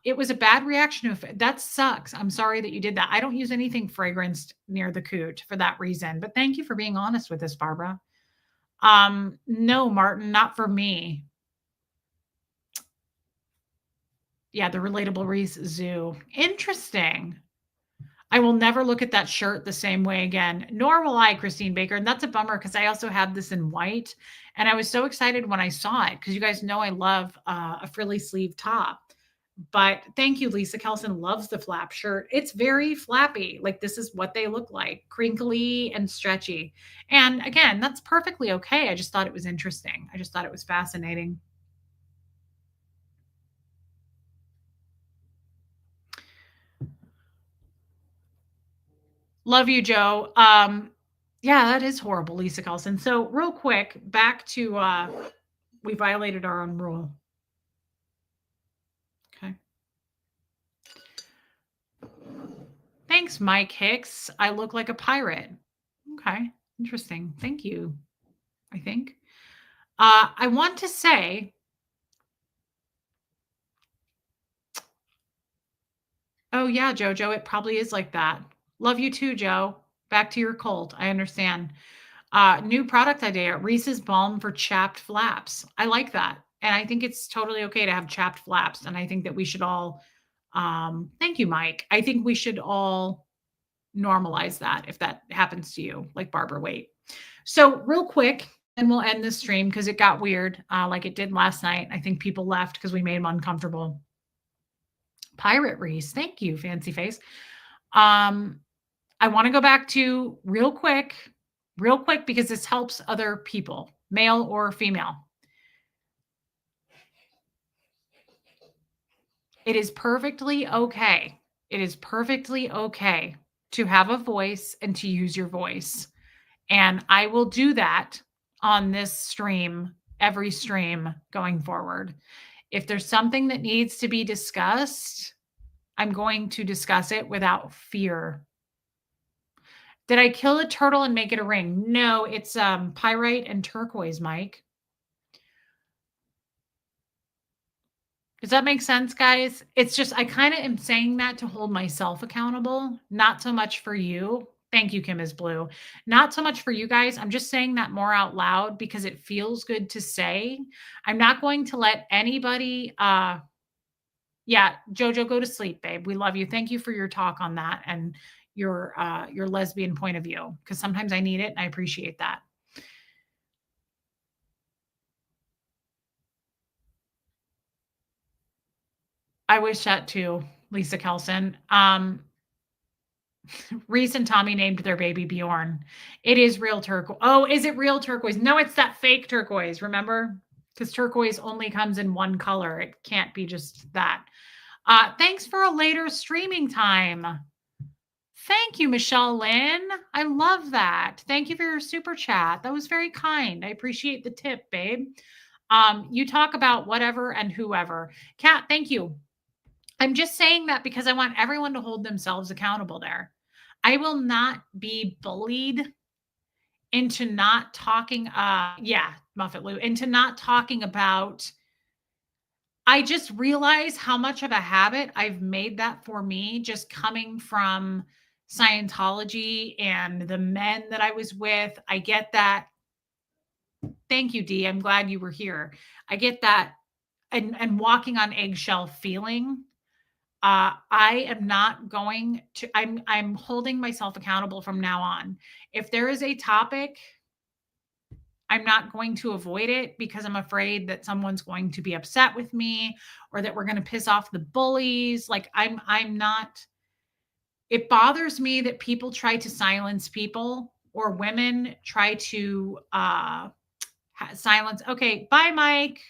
It was a bad reaction to that sucks. I'm sorry that you did that. I don't use anything fragranced near the coot for that reason. But thank you for being honest with us, Barbara. No, Martin, not for me. Yeah, the relatable Reese Zoo. Interesting. I will never look at that shirt the same way again, nor will I, Christine Baker. And that's a bummer because I also have this in white. And I was so excited when I saw it because you guys know I love a frilly sleeve top. But thank you, Lisa Kelson loves the flap shirt. It's very flappy. Like this is what they look like, crinkly and stretchy. And again, that's perfectly okay. I just thought it was interesting. I just thought it was fascinating. Love you, Joe. Yeah, that is horrible, Lisa Carlson. So, real quick, back to we violated our own rule. Okay. Thanks, Mike Hicks. I look like a pirate. Okay. Interesting. Thank you. I think. I want to say, oh, yeah, Jojo, it probably is like that. Love you too, Joe. Back to your cult. I understand. New product idea, Reese's Balm for chapped flaps. I like that. And I think it's totally okay to have chapped flaps. And I think that we should all, thank you, Mike. I think we should all normalize that if that happens to you, like Barbara Waite. So, real quick, And we'll end this stream because it got weird, like it did last night. I think people left because we made them uncomfortable. Pirate Reese, thank you, Fancy Face. I want to go back to real quick, because this helps other people, male or female. It is perfectly okay. It is perfectly okay to have a voice and to use your voice. And I will do that on this stream, every stream going forward. If there's something that needs to be discussed, I'm going to discuss it without fear. Did I kill a turtle and make it a ring? No, it's pyrite and turquoise, Mike. Does that make sense, guys? It's just, I kind of am saying that to hold myself accountable, not so much for you. Thank you, Kim is Blue. Not so much for you guys. I'm just saying that more out loud because it feels good to say. I'm not going to let anybody, yeah, Jojo, go to sleep, babe. We love you. Thank you for your talk on that and your lesbian point of view, because sometimes I need it and I appreciate that. I wish that too, Lisa Kelson. Reese and Tommy named their baby Bjorn. It is real turquoise. Oh, is it real turquoise? No, it's that fake turquoise, remember? Because turquoise only comes in one color. It can't be just that. Thanks for a later streaming time. Thank you, Michelle Lynn. I love that. Thank you for your super chat. That was very kind. I appreciate the tip, babe. You talk about whatever and whoever. Kat, thank you. I'm just saying that because I want everyone to hold themselves accountable there. I will not be bullied into not talking, Muffet Lou, into not talking about. I just realize how much of a habit I've made that for me, just coming from Scientology and the men that I was with. I get that. Thank you, Dee. I'm glad you were here. I get that. And walking on eggshell feeling. I am not going to, I'm holding myself accountable from now on. If there is a topic, I'm not going to avoid it because I'm afraid that someone's going to be upset with me or that we're going to piss off the bullies. Like I'm not, it bothers me that people try to silence people or women try to silence. Okay. Bye, Mike.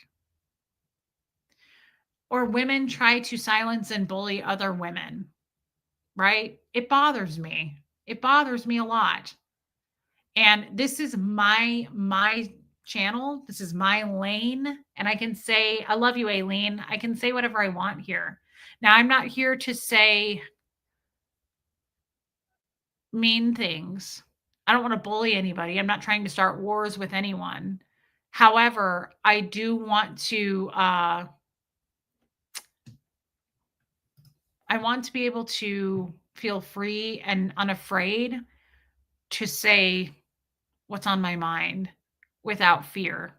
Or women try to silence and bully other women. Right? It bothers me. It bothers me a lot. And this is my channel. This is my lane. And I can say, I love you, Aileen. I can say whatever I want here. Now, I'm not here to say mean things. I don't want to bully anybody. I'm not trying to start wars with anyone. However, I do want to, I want to be able to feel free and unafraid to say what's on my mind without fear.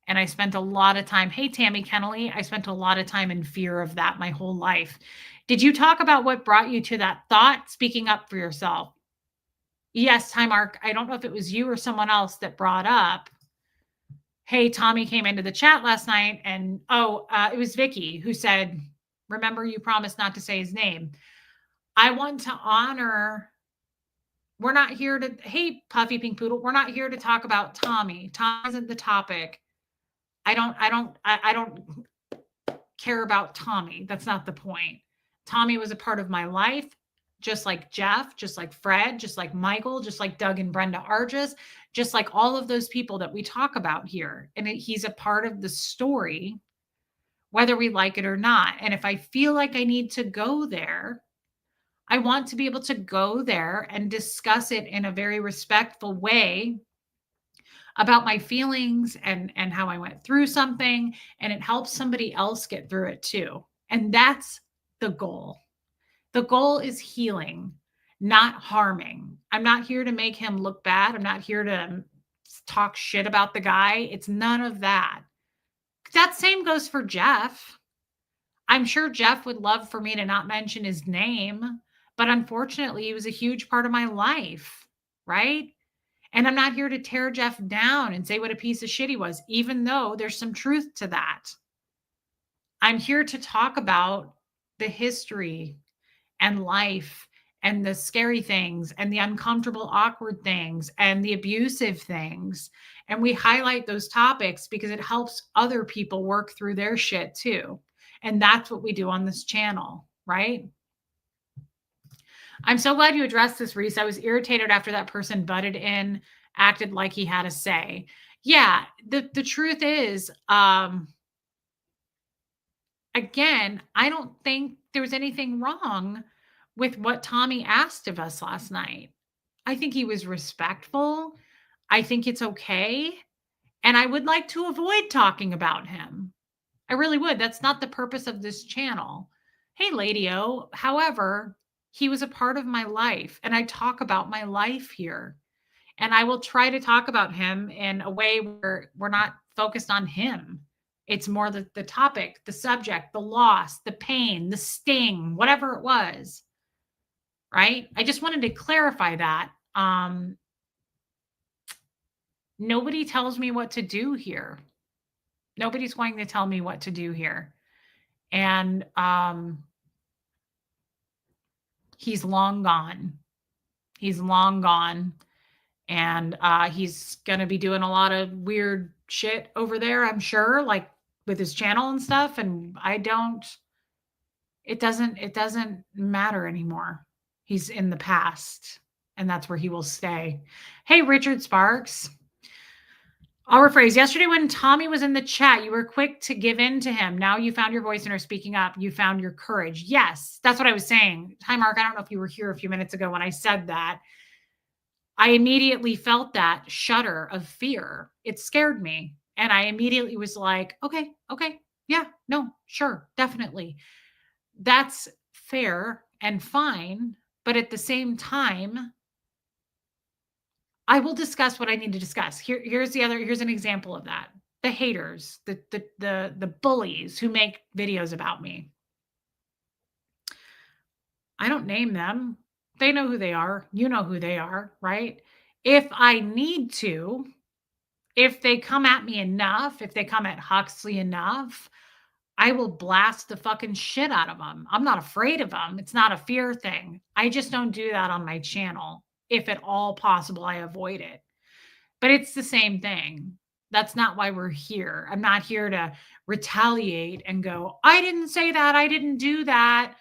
And I spent a lot of time. Hey, Tammy Kennelly, I spent a lot of time in fear of that my whole life. Did you talk about what brought you to that thought? Speaking up for yourself. Yes, Ty Mark. I don't know if it was you or someone else that brought up, hey, Tommy came into the chat last night and, it was Vicky who said, remember you promised not to say his name. I want to honor. We're not here to, hey, Puffy Pink Poodle, we're not here to talk about Tommy. Tom isn't the topic. I don't care about Tommy. That's not the point. Tommy was a part of my life, just like Jeff, just like Fred, just like Michael, just like Doug and Brenda Arges, just like all of those people that we talk about here. And he's a part of the story, whether we like it or not. And if I feel like I need to go there, I want to be able to go there and discuss it in a very respectful way about my feelings and how I went through something, and it helps somebody else get through it too. And that's the goal. The goal is healing, not harming. I'm not here to make him look bad. I'm not here to talk shit about the guy. It's none of that. That same goes for Jeff. I'm sure Jeff would love for me to not mention his name, but unfortunately, he was a huge part of my life, right? And I'm not here to tear Jeff down and say what a piece of shit he was, even though there's some truth to that. I'm here to talk about the history and life and the scary things and the uncomfortable, awkward things and the abusive things. And we highlight those topics because it helps other people work through their shit too. And that's what we do on this channel, right? I'm so glad you addressed this, Reese. I was irritated after that person butted in, acted like he had a say. Yeah, the truth is, again, I don't think there was anything wrong with what Tommy asked of us last night. I think he was respectful. I think it's okay. And I would like to avoid talking about him. I really would. That's not the purpose of this channel. Hey, Lady O. However, he was a part of my life, and I talk about my life here. And I will try to talk about him in a way where we're not focused on him. It's more the topic, the subject, the loss, the pain, the sting, whatever it was. Right? I just wanted to clarify that. Nobody tells me what to do here. Nobody's going to tell me what to do here. And he's long gone. He's long gone. And he's going to be doing a lot of weird shit over there, I'm sure, like with his channel and stuff. And it doesn't matter anymore. He's in the past, and that's where he will stay. Hey, Richard Sparks. I'll rephrase. Yesterday when Tommy was in the chat, you were quick to give in to him. Now you found your voice and are speaking up. You found your courage. Yes, that's what I was saying. Hi, Mark. I don't know if you were here a few minutes ago when I said that. I immediately felt that shudder of fear. It scared me. And I immediately was like, okay, yeah, no, sure, definitely. That's fair and fine. But at the same time, I will discuss what I need to discuss. Here's an example of that. The haters, the bullies who make videos about me. I don't name them. They know who they are. You know who they are, right? If I need to, if they come at me enough, if they come at Huxley enough, I will blast the fucking shit out of them. I'm not afraid of them. It's not a fear thing. I just don't do that on my channel. If at all possible, I avoid it. But it's the same thing. That's not why we're here. I'm not here to retaliate and go, I didn't say that. I didn't do that.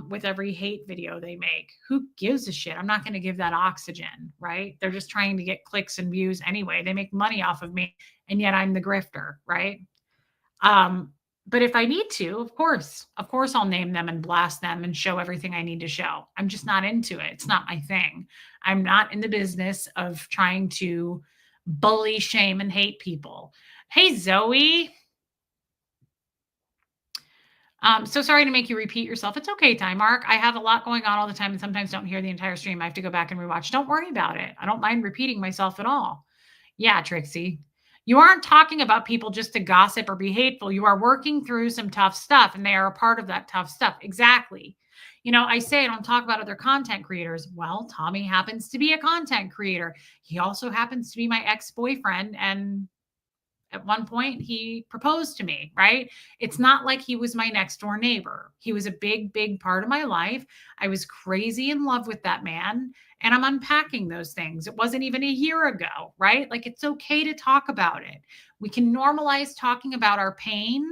With every hate video they make. Who gives a shit? I'm not going to give that oxygen, right? They're just trying to get clicks and views anyway. They make money off of me, and yet I'm the grifter, right? But if I need to, of course, I'll name them and blast them and show everything I need to show. I'm just not into it. It's not my thing. I'm not in the business of trying to bully, shame, and hate people. Hey, Zoe. So sorry to make you repeat yourself. It's okay, Time Mark. I have a lot going on all the time and sometimes don't hear the entire stream. I have to go back and rewatch. Don't worry about it. I don't mind repeating myself at all. Yeah, Trixie. You aren't talking about people just to gossip or be hateful. You are working through some tough stuff, and they are a part of that tough stuff. Exactly. You know, I say I don't talk about other content creators. Well, Tommy happens to be a content creator. He also happens to be my ex-boyfriend, and at one point he proposed to me, right? It's not like he was my next door neighbor. He was a big part of my life. I was crazy in love with that man, and I'm unpacking those things. It wasn't even a year ago, right? Like, it's okay to talk about it. We can normalize talking about our pain,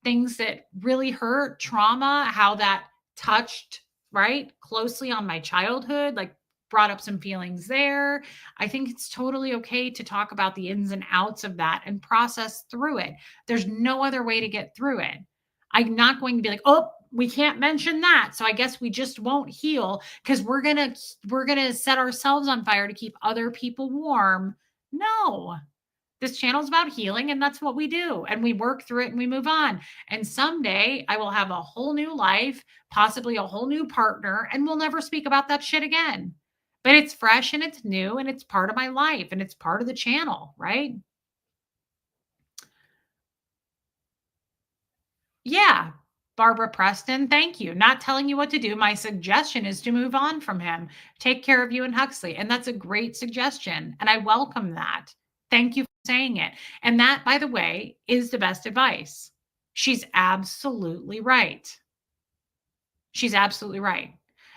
things that really hurt, trauma, how that touched, right, closely on my childhood, like brought up some feelings there. I think it's totally okay to talk about the ins and outs of that and process through it. There's no other way to get through it. I'm not going to be like, oh, we can't mention that, so I guess we just won't heal because we're gonna set ourselves on fire to keep other people warm. No. This channel is about healing, and that's what we do. And we work through it and we move on. And someday I will have a whole new life, possibly a whole new partner, and we'll never speak about that shit again. But it's fresh and it's new and it's part of my life and it's part of the channel, right? Yeah. Barbara Preston, thank you. Not telling you what to do. My suggestion is to move on from him. Take care of you and Huxley. And that's a great suggestion. And I welcome that. Thank you for saying it. And that, by the way, is the best advice. She's absolutely right. She's absolutely right.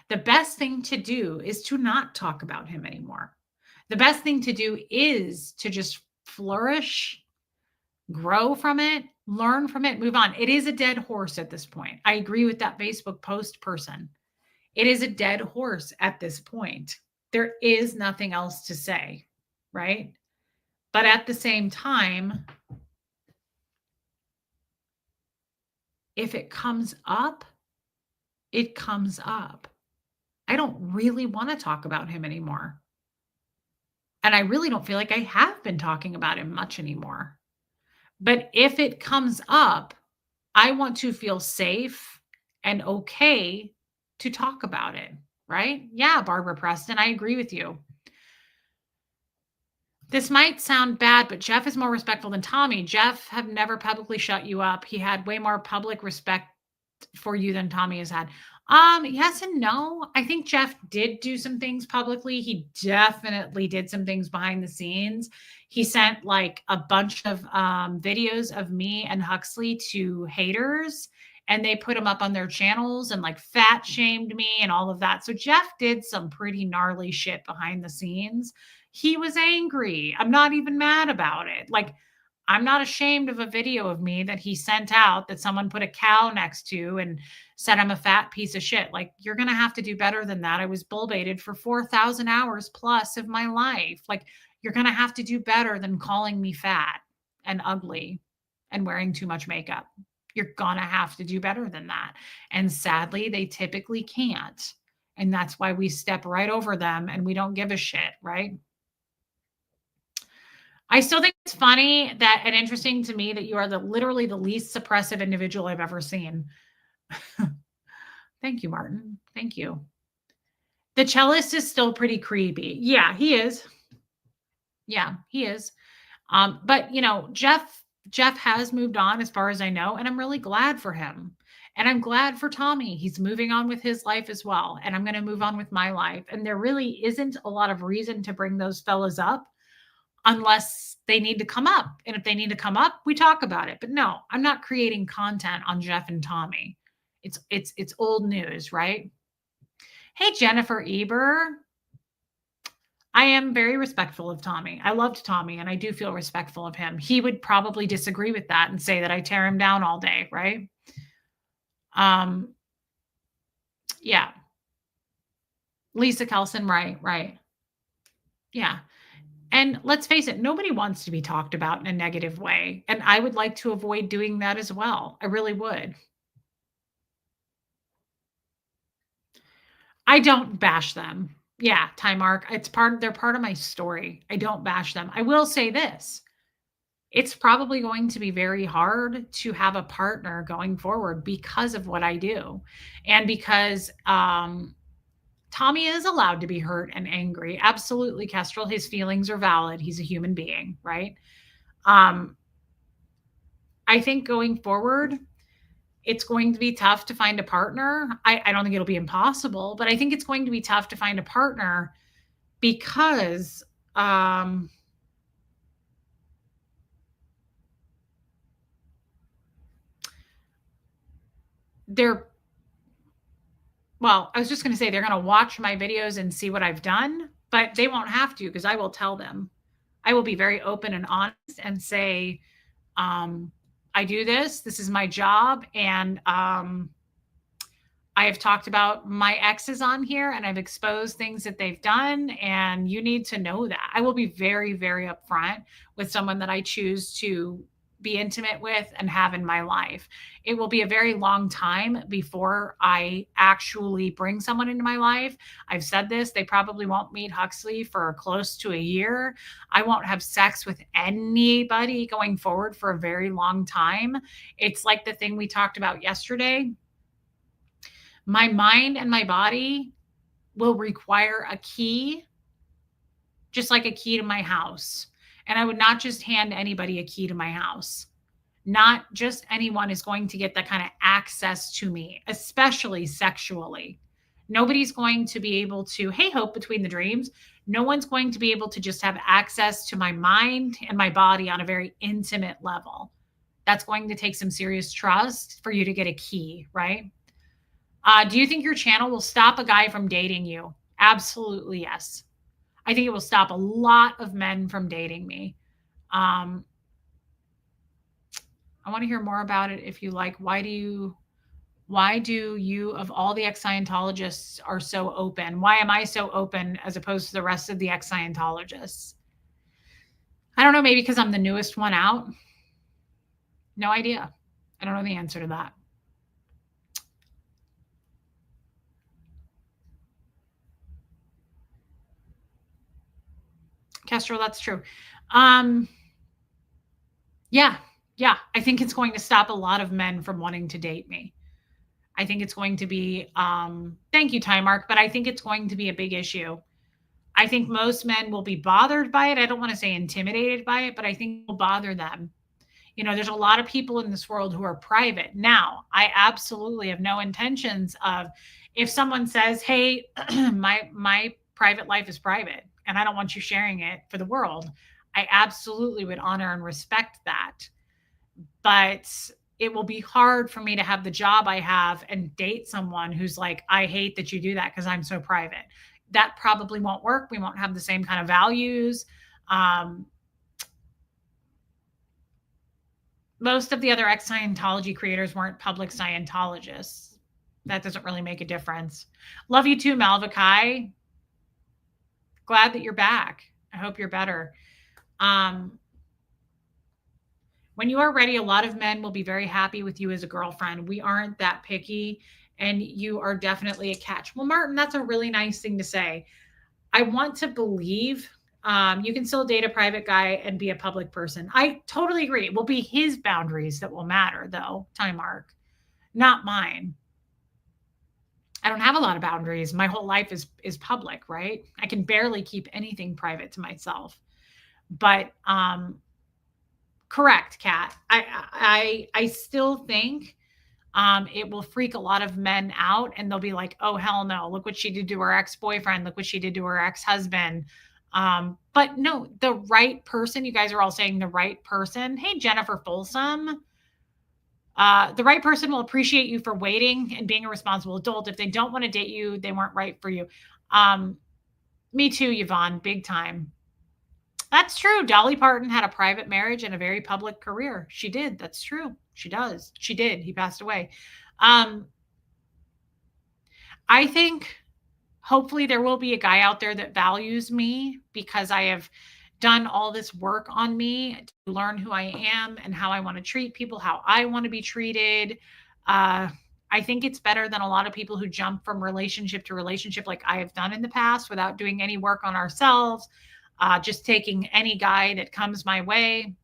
The best thing to do is to not talk about him anymore. The best thing to do is to just flourish, grow from it, learn from it, move on. It is a dead horse at this point. I agree with that Facebook post person. It is a dead horse at this point. There is nothing else to say, right? But at the same time, if it comes up, it comes up. I don't really want to talk about him anymore. And I really don't feel like I have been talking about him much anymore. But if it comes up, I want to feel safe and okay to talk about it, right? Yeah, Barbara Preston, I agree with you. This might sound bad, but Jeff is more respectful than Tommy. Jeff have never publicly shut you up. He had way more public respect for you than Tommy has had. Yes and no. I think Jeff did do some things publicly. He definitely did some things behind the scenes. He sent like a bunch of videos of me and Huxley to haters, and they put them up on their channels and like fat shamed me and all of that. So Jeff did some pretty gnarly shit behind the scenes. He was angry. I'm not even mad about it. Like, I'm not ashamed of a video of me that he sent out that someone put a cow next to and said I'm a fat piece of shit. Like, you're going to have to do better than that. I was bull baited for 4,000 hours plus of my life. Like, you're going to have to do better than calling me fat and ugly and wearing too much makeup. You're going to have to do better than that. And sadly, they typically can't. And that's why we step right over them and we don't give a shit, right? I still think it's funny that and interesting to me that you are literally the least suppressive individual I've ever seen. Thank you, Martin. Thank you. The cellist is still pretty creepy. Yeah, he is. Yeah, he is. But you know, Jeff has moved on as far as I know, and I'm really glad for him. And I'm glad for Tommy. He's moving on with his life as well. And I'm going to move on with my life. And there really isn't a lot of reason to bring those fellas up unless they need to come up. And if they need to come up, we talk about it. But no, I'm not creating content on Jeff and Tommy. It's old news, right? Hey, Jennifer Eber. I am very respectful of Tommy. I loved Tommy and I do feel respectful of him. He would probably disagree with that and say that I tear him down all day, right? Yeah. Lisa Kelson, right. Yeah. And let's face it, nobody wants to be talked about in a negative way. And I would like to avoid doing that as well. I really would. I don't bash them. Yeah, time arc. They're part of my story. I don't bash them. I will say this. It's probably going to be very hard to have a partner going forward because of what I do. And because Tommy is allowed to be hurt and angry. Absolutely, Kestrel. His feelings are valid. He's a human being, right? I think going forward, it's going to be tough to find a partner. I don't think it'll be impossible, but I think it's going to be tough to find a partner because well, I was just going to say they're going to watch my videos and see what I've done, but they won't have to because I will tell them. I will be very open and honest and say, I do this. This is my job. And I have talked about my exes on here and I've exposed things that they've done. And you need to know that. I will be very, very upfront with someone that I choose to be intimate with and have in my life. It will be a very long time before I actually bring someone into my life. I've said this, they probably won't meet Huxley for close to a year. I won't have sex with anybody going forward for a very long time. It's like the thing we talked about yesterday. My mind and my body will require a key, just like a key to my house. And I would not just hand anybody a key to my house. Not just anyone is going to get that kind of access to me, especially sexually. Nobody's going to be able to, hey, hope between the dreams. No one's going to be able to just have access to my mind and my body on a very intimate level. That's going to take some serious trust for you to get a key, right? Do you think your channel will stop a guy from dating you? Absolutely, yes. I think it will stop a lot of men from dating me. Um, I want to hear more about it if you like. Why do you of all the ex-Scientologists are so open? Why am I so open as opposed to the rest of the ex-Scientologists? I don't know, maybe because I'm the newest one out. No idea. I don't know the answer to that. Castro, that's true. Um, yeah, yeah. I think it's going to stop a lot of men from wanting to date me. I think it's going to be, thank you, Time Mark, but I think it's going to be a big issue. I think most men will be bothered by it. I don't want to say intimidated by it, but I think it will bother them. You know, there's a lot of people in this world who are private. Now, I absolutely have no intentions of, if someone says, "Hey, my private life is private and I don't want you sharing it for the world." I absolutely would honor and respect that. But it will be hard for me to have the job I have and date someone who's like, "I hate that you do that because I'm so private." That probably won't work. We won't have the same kind of values. Um, Most of the other ex Scientology creators weren't public Scientologists. That doesn't really make a difference. Love you too, Malvakai. Glad that you're back. I hope you're better. Um, when you are ready, a lot of men will be very happy with you as a girlfriend. We aren't that picky, and you are definitely a catch. Well, Martin, that's a really nice thing to say. I want to believe you can still date a private guy and be a public person. I totally agree. It will be his boundaries that will matter, though, Time Mark, not mine. I don't have a lot of boundaries. My whole life is public, right? I can barely keep anything private to myself. But correct, Kat. I still think it will freak a lot of men out, and they'll be like, "Oh hell no! Look what she did to her ex-boyfriend. Look what she did to her ex-husband." But no, the right person. You guys are all saying the right person. Hey, Jennifer Folsom. The right person will appreciate you for waiting and being a responsible adult. If they don't want to date you, they weren't right for you. Um, Me too, Yvonne, big time. That's true. Dolly Parton had a private marriage and a very public career. She did. That's true. She does. She did. He passed away. Um, I think hopefully there will be a guy out there that values me because I have done all this work on me to learn who I am and how I want to treat people, how I want to be treated. Uh, I think it's better than a lot of people who jump from relationship to relationship like I have done in the past without doing any work on ourselves, just taking any guy that comes my way.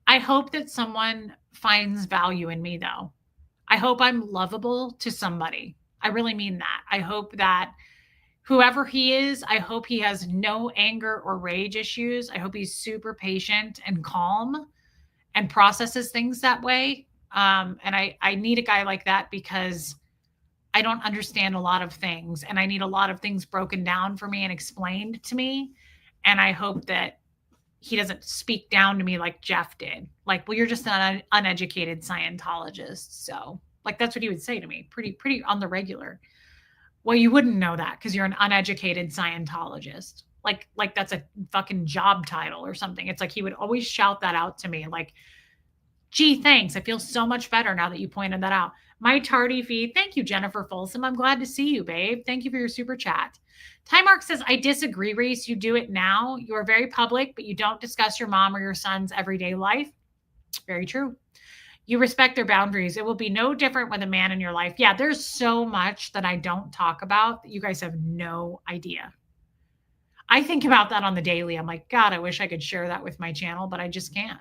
I hope that someone finds value in me, though. I hope I'm lovable to somebody. I really mean that. I hope that whoever he is, I hope he has no anger or rage issues. I hope he's super patient and calm and processes things that way. And I need a guy like that because I don't understand a lot of things and I need a lot of things broken down for me and explained to me. And I hope that he doesn't speak down to me like Jeff did. Like, well, you're just an uneducated Scientologist. So, like, that's what he would say to me, pretty on the regular. Well, you wouldn't know that because you're an uneducated Scientologist. Like that's a fucking job title or something. It's like he would always shout that out to me. Like, gee, thanks. I feel so much better now that you pointed that out. My tardy feed. Thank you, Jennifer Folsom. I'm glad to see you, babe. Thank you for your super chat. Time Mark says, I disagree, Reese. You do it now. You are very public, but you don't discuss your mom or your son's everyday life. Very true. You respect their boundaries. It will be no different with a man in your life. Yeah, there's so much that I don't talk about that you guys have no idea. I think about that on the daily. I'm like, God, I wish I could share that with my channel, but I just can't.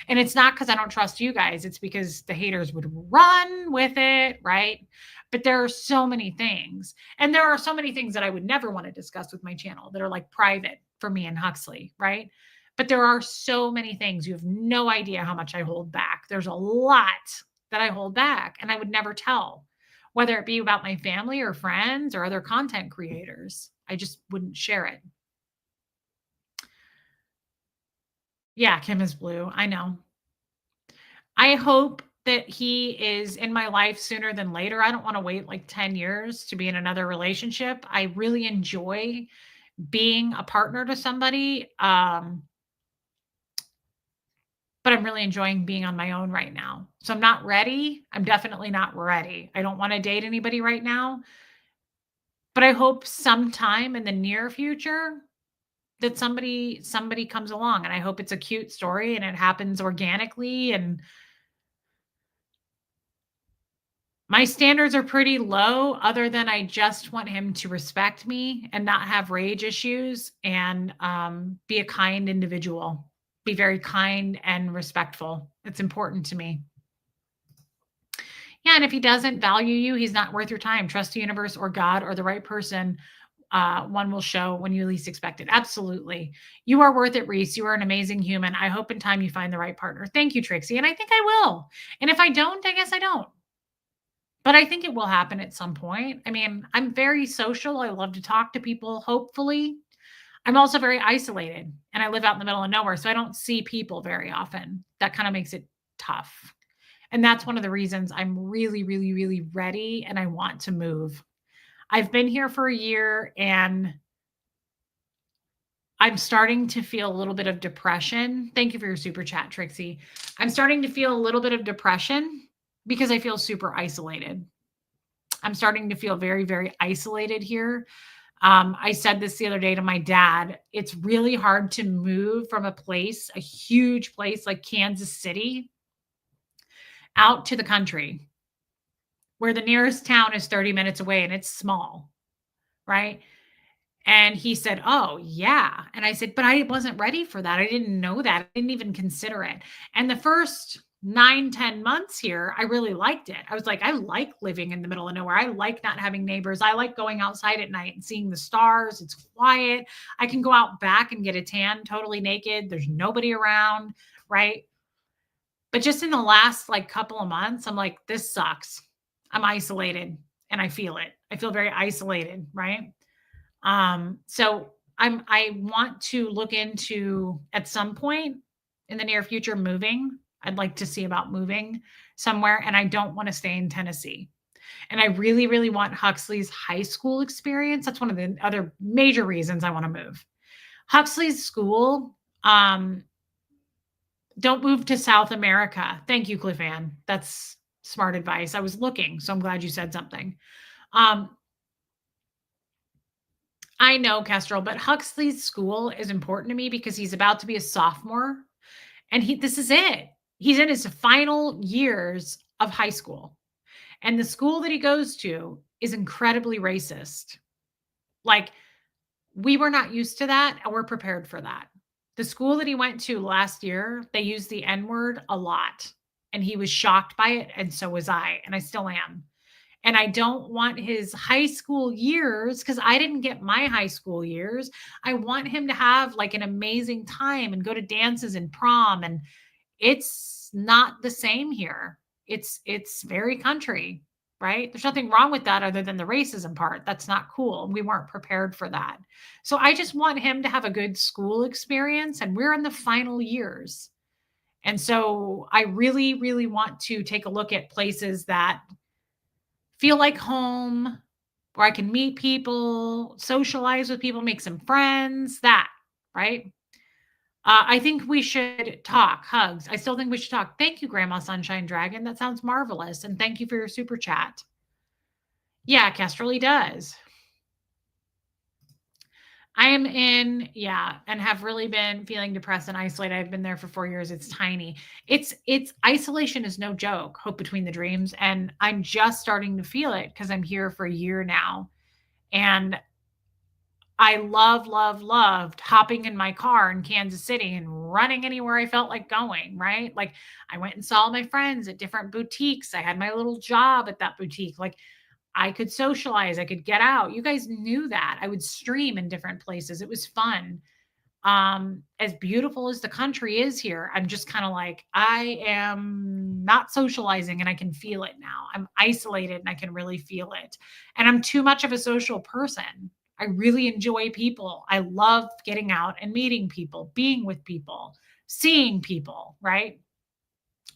And it's not because I don't trust you guys. It's because the haters would run with it, right? But there are so many things. And there are so many things that I would never want to discuss with my channel that are like private for me and Huxley, right? But there are so many things. You have no idea how much I hold back. There's a lot that I hold back, and I would never tell, whether it be about my family or friends or other content creators. I just wouldn't share it. Yeah, Kim is blue. I know. I hope that he is in my life sooner than later. I don't want to wait like 10 years to be in another relationship. I really enjoy being a partner to somebody. But I'm really enjoying being on my own right now. So I'm not ready. I'm definitely not ready. I don't want to date anybody right now, but I hope sometime in the near future that somebody comes along, and I hope it's a cute story and it happens organically. And my standards are pretty low, other than I just want him to respect me and not have rage issues, and be a kind individual, be very kind and respectful. It's important to me. Yeah, and if he doesn't value you, he's not worth your time. Trust the universe or God or the right person. One will show when you least expect it. Absolutely. You are worth it, Reese. You are an amazing human. I hope in time you find the right partner. Thank you, Trixie. And I think I will. And if I don't, I guess I don't. But I think it will happen at some point. I mean, I'm very social. I love to talk to people, hopefully. I'm also very isolated, and I live out in the middle of nowhere. So I don't see people very often. That kind of makes it tough. And that's one of the reasons I'm really, really, really ready and I want to move. I've been here for a year and I'm starting to feel a little bit of depression. Thank you for your super chat, Trixie. I'm starting to feel a little bit of depression because I feel super isolated. I'm starting to feel very, very isolated here. I said this the other day to my dad. It's really hard to move from a place, a huge place like Kansas City, out to the country where the nearest town is 30 minutes away and it's small, right? And he said, "Oh, yeah." And I said, "But I wasn't ready for that. I didn't know that. I didn't even consider it." And the first 9, 10 months here, I really liked it. I was like, I like living in the middle of nowhere. I like not having neighbors. I like going outside at night and seeing the stars. It's quiet. I can go out back and get a tan totally naked. There's nobody around, right? But just in the last like couple of months, I'm like, this sucks. I'm isolated and I feel it. I feel very isolated, right? So I want to look into at some point in the near future moving. I'd like to see about moving somewhere, and I don't want to stay in Tennessee. And I really, really want Huxley's high school experience. That's one of the other major reasons I want to move. Huxley's school, don't move to South America. Thank you, Cliff Ann. That's smart advice. I was looking, so I'm glad you said something. Um, I know, Kestrel, but Huxley's school is important to me because he's about to be a sophomore, and this is it. He's in his final years of high school, and the school that he goes to is incredibly racist. Like, we were not used to that, and we're prepared for that. The school that he went to last year, they used the N-word a lot, and he was shocked by it, and so was I, and I still am. And I don't want his high school years, because I didn't get my high school years. I want him to have like an amazing time and go to dances and prom. And it's not the same here. It's very country, right? There's nothing wrong with that other than the racism part. That's not cool. We weren't prepared for that. So I just want him to have a good school experience. And we're in the final years. And so I really, really want to take a look at places that feel like home, where I can meet people, socialize with people, make some friends, that, right? I think we should talk, hugs. I still think we should talk. Thank you, Grandma Sunshine Dragon. That sounds marvelous. And thank you for your super chat. Yeah, Kestrel does. I am in, yeah, and have really been feeling depressed and isolated. I've been there for 4 years. It's tiny. It's isolation is no joke. Hope between the dreams, and I'm just starting to feel it because I'm here for a year now, and I loved hopping in my car in Kansas City and running anywhere I felt like going. Right, like I went and saw my friends at different boutiques. I had my little job at that boutique. Like I could socialize, I could get out. You guys knew that. I would stream in different places. It was fun. As beautiful as the country is here, I'm just kind of like, I am not socializing and I can feel it now. I'm isolated and I can really feel it. And I'm too much of a social person. I really enjoy people. I love getting out and meeting people, being with people, seeing people, right?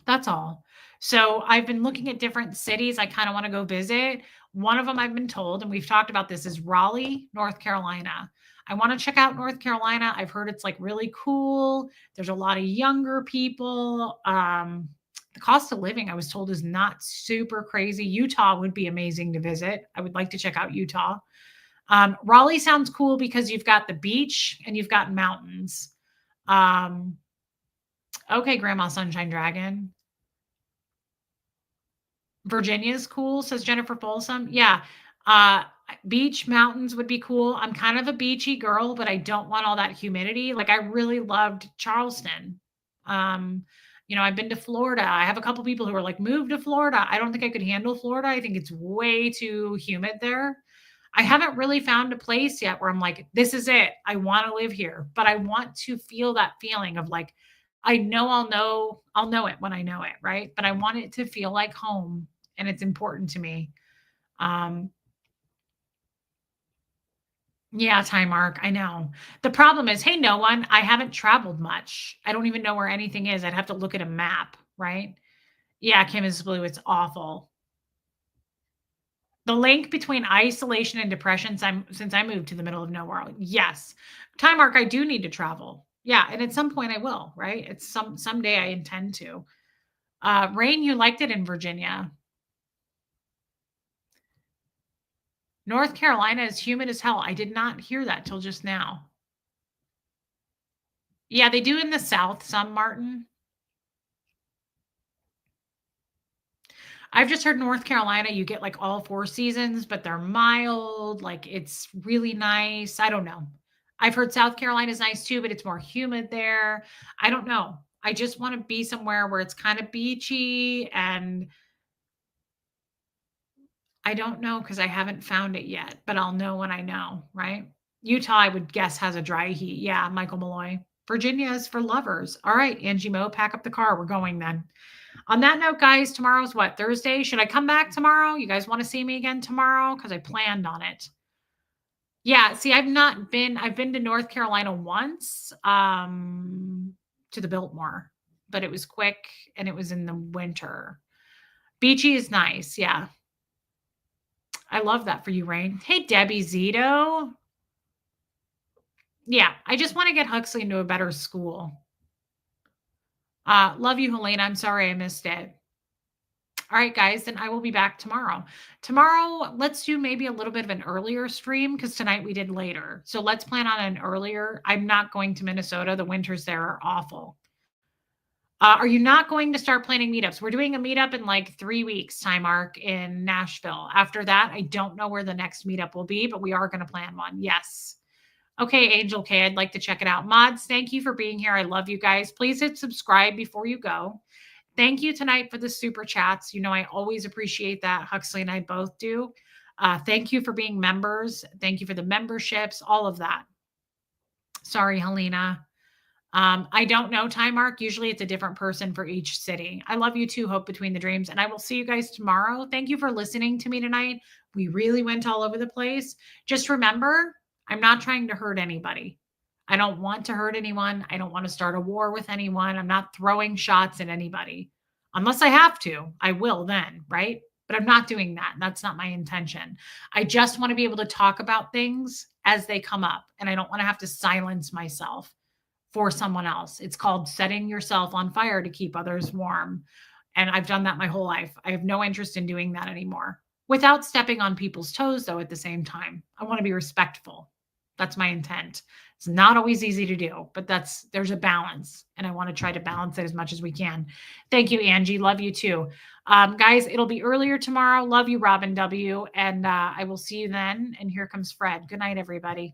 That's all. So I've been looking at different cities I kind of want to go visit. One of them I've been told, and we've talked about this, is Raleigh, North Carolina. I want to check out North Carolina. I've heard it's like really cool. There's a lot of younger people. The cost of living, I was told, is not super crazy. Utah would be amazing to visit. I would like to check out Utah. Raleigh sounds cool because you've got the beach and you've got mountains. Um, okay, Grandma Sunshine Dragon. Virginia's cool, says Jennifer Folsom. Yeah. Uh, Beach, mountains would be cool. I'm kind of a beachy girl, but I don't want all that humidity. Like I really loved Charleston. Um, I've been to Florida. I have a couple people who are like, move to Florida. I don't think I could handle Florida. I think it's way too humid there. I haven't really found a place yet where I'm like, this is it. I want to live here, but I want to feel that feeling of like, I know I'll know it when I know it, right? But I want it to feel like home and it's important to me. Um, yeah, time mark. I know. The problem is, hey, no one, I haven't traveled much. I don't even know where anything is. I'd have to look at a map, right? Yeah, Kim is blue. It's awful. The link between isolation and depression since I moved to the middle of nowhere. Yes. Time mark, I do need to travel. Yeah, and at some point I will, right? It's someday I intend to. Rain, you liked it in Virginia. North Carolina is humid as hell. I did not hear that till just now. Yeah, they do in the South some, Martin. I've just heard North Carolina, you get like all 4 seasons, but they're mild, like it's really nice. I don't know. I've heard South Carolina's nice too, but it's more humid there. I don't know. I just want to be somewhere where it's kind of beachy and I don't know because I haven't found it yet, but I'll know when I know, right? Utah, I would guess, has a dry heat. Yeah, Michael Malloy. Virginia is for lovers. All right, Angie Mo, pack up the car. We're going then. On that note, guys, tomorrow's what? Thursday? Should I come back tomorrow? You guys want to see me again tomorrow? Because I planned on it. Yeah, see, I've been to North Carolina once, to the Biltmore, but it was quick and it was in the winter. Beachy is nice. Yeah. I love that for you, Rain. Hey, Debbie Zito. Yeah, I just want to get Huxley into a better school. Love you, Helena. I'm sorry I missed it. All right, guys, then I will be back tomorrow. Tomorrow, let's do maybe a little bit of an earlier stream because tonight we did later. So let's plan on an earlier. I'm not going to Minnesota. The winters there are awful. Are you not going to start planning meetups? We're doing a meetup in like 3 weeks, time mark in Nashville. After that, I don't know where the next meetup will be, but we are going to plan one. Yes. Okay, Angel K, I'd like to check it out. Mods, thank you for being here. I love you guys. Please hit subscribe before you go. Thank you tonight for the super chats. I always appreciate that. Huxley and I both do. Thank you for being members. Thank you for the memberships, all of that. Sorry, Helena. I don't know time mark. Usually it's a different person for each city. I love you too, Hope Between the Dreams. And I will see you guys tomorrow. Thank you for listening to me tonight. We really went all over the place. Just remember, I'm not trying to hurt anybody. I don't want to hurt anyone. I don't want to start a war with anyone. I'm not throwing shots at anybody. Unless I have to, I will then, right? But I'm not doing that. That's not my intention. I just want to be able to talk about things as they come up. And I don't want to have to silence myself for someone else. It's called setting yourself on fire to keep others warm. And I've done that my whole life. I have no interest in doing that anymore without stepping on people's toes, though, at the same time. I want to be respectful. That's my intent. It's not always easy to do, but there's a balance. And I want to try to balance it as much as we can. Thank you, Angie. Love you too. Guys, it'll be earlier tomorrow. Love you, Robin W. And I will see you then. And here comes Fred. Good night, everybody.